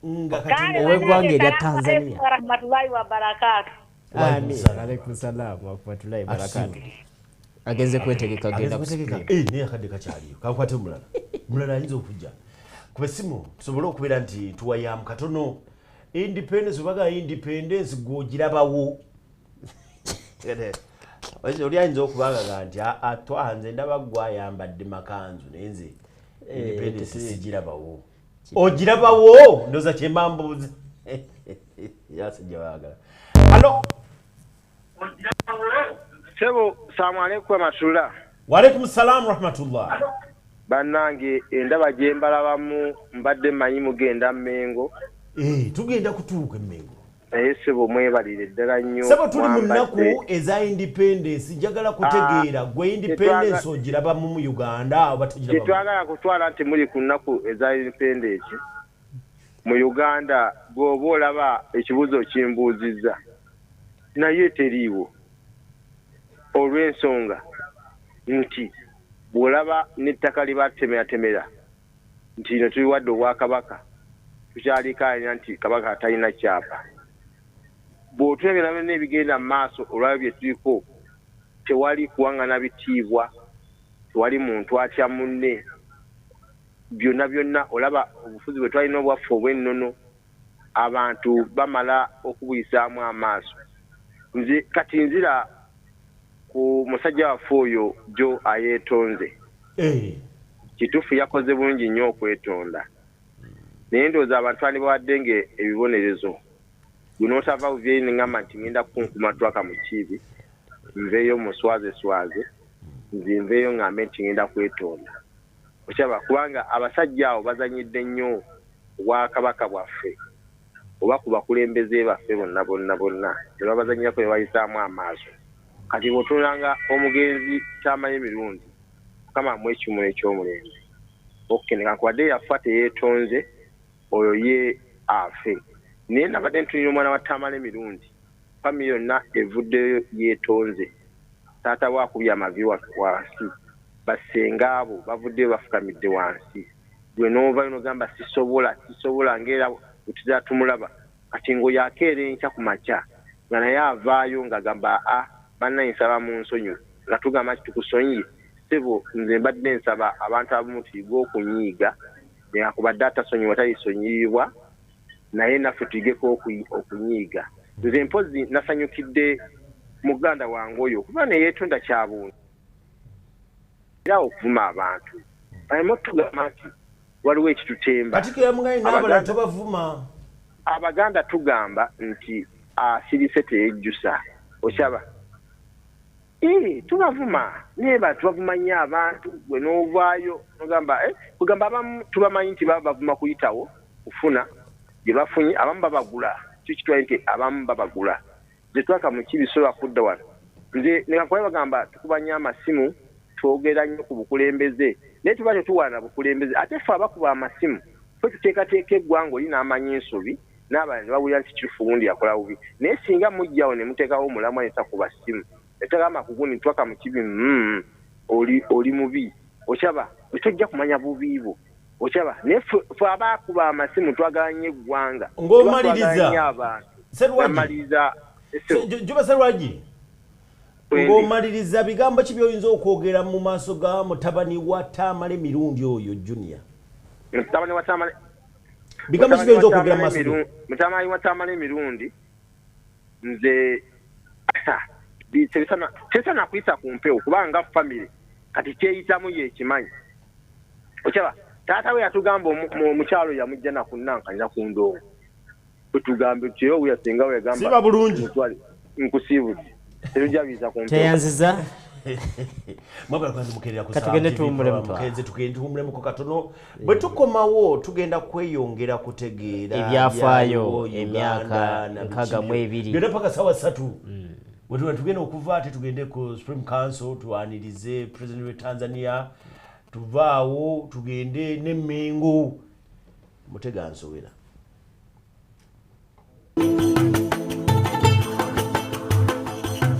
ow'eggwanga erya Tanzania. Rahmatullahi wa barakatuh. Amin. Alaykum salaam wa rahmatullahi wa barakatuh. Agenze kwetegeka agenda kutegeka. Naye akadde kakyaliyo kakwate mulala ayinza okujja ku besimu tusobole okubeera nti tuwayamu katono independence obaga independence gw'ogirabawo oli ayinza okubanga nti twanze ndaba gwayambadde makanzu naye nze independence sigirabawo ogirabawo ndoza kyembambuuzi yasijja baagala alo sebo salamu alaykum Matula. Wa alaykum salam rahmatullah. Bannange endaba gyembalabamu mbadde manyi mugenda Mmengo. Tugenda kutuuka Mmengo. Sebo mwebalire ddala nnyo. Sebo tuli mu nnaku eza independence njagala kutegeera gwe independence ogiraba mu Uganda oba tugiraba. Tetwagala kutwala nti muli ku nnaku eza independence. Mu Uganda bw'oba olaba ekibuzo kimbuuzizza naye teriiwo olw'ensonga nti bw'olaba n'ettaka lye batemeratemera nti no tuliwadde obwakabaka tukyalikaanya nti kabaka atalina kyapa bw'otulengera n'ebigenda mu maaso olwabyo bye tuliko tewali kuwangana bitiibwa tewali muntu atya munne byonna olaba obufuzi bwe twalina obwaffe obw'ennono abantu bamala okubuyisaamu amaaso nze kati nzira ku musajja waffe oyo jo ayeetonze kituufu yakoze bulungi nnyo okwetonda naye ndowooza abantu bandibawadde nga ebibonerezo gunootava buvyeyi neŋŋamba nti ŋŋenda kukunkuma twaka mu kiibi nveeyo muswazeswaze nzinveeyo ŋŋambe nti ŋŋenda kwetonda okyaba kubanga abasajja abo bazanyidde nnyo obwakabaka bwaffe oba ku bakulembeze baffe bonna tebabazanyirako ne bayisaamu amaaso kati bw'otunulanga omugenzi tamanyi emirundi mukama mu ekimu ekyomulembe okukendeka nkubadde yaffa teyeetonze oyo ye afe naye nabadde ntunira omwana wa tamala emirundi famire yonna evuddeyo yeetonze taata bwakubya amavi wansi basenga abo bavuddeyo bafukamidde wansi gwe n'ovayo n'ogamba sisobola ng'era bwetuzira tumulaba kati ng'oyakeera enkya ku makya nga naye avaayo ng'agamba bannaye nsaba mu nsonyi nga tugamba nti tukusonyiye sebo nze mbadde nsaba abantu abamu tuyige okunyiiga nekubadde atasonyiwa talisonyiibwa naye naffe tuyigeko okunyiiga nze mpozi nasanyukidde muganda wange oyo kuba neyeetonda kyabuntu era okuvuma abantu ayima otugamba nti waliwo ekitutemba abaganda tugamba nti asirise teyejjusa okyaba tubavuma naye tubavuma nnyo abantu gwe n'ovaayo nogamba kugamba abamu tubamanyi nti baba bavuma kuyitawo kufuna gye bafunye abamu babagula kyo kitwaye nti abamu babagula nze twaka mu kibisobola kudda wano nze nekakubaye bagamba tukuba nnyo amasimu twogera nnyo ku bukulembeze naye tuba tetuwaana bukulembeze ate ffe abakuba amasimu ffe tuteekateeka eggwanga oli n'amanya ensobi n'abalala ne bawulira nti kirufu gundi yakola bubi naye singa mujjawo ne muteekawo omulamwa netakuba ssimu etagamba kuguni twaka mu kibi oli mubi okyaba etojja kumanya bubiibo okyaba naye ffe abakuba amasimu twaganya eggwanga ng'omaliriza juba Serwaji ng'omaliriza bigambo ki by'oyinza okwogera mu maaso ga mutabani wa Tamale Mirundi oyo Junior mutabani wa Tamale bigambo ki by'oyinza okwogera mu maaso mutabani wa Tamale Mirundi nze tesana kuyita ku mpewo kubanga famire kati kyeyitamu yekimanyi okyaba taata we yatugamba omukyalo yamujja nakunankanya ku ndongo wetugambe kyeyo we yasinga we yagamba siba bulungi nkusiibudde terujabiza ku mpewo teyanziza mwabala kwanza mukerera ku tugende tuwumulemu ku katono bwe tukomawo tugenda kweyongera kutegeera ebyafaayo emyaka 62 byonna paka sawa 3 Wetu tugenda okuva ate tugende ku Supreme Council tuanirize President wa Tanzania tuvaawo tugende ne Mengo Mutega Nsowera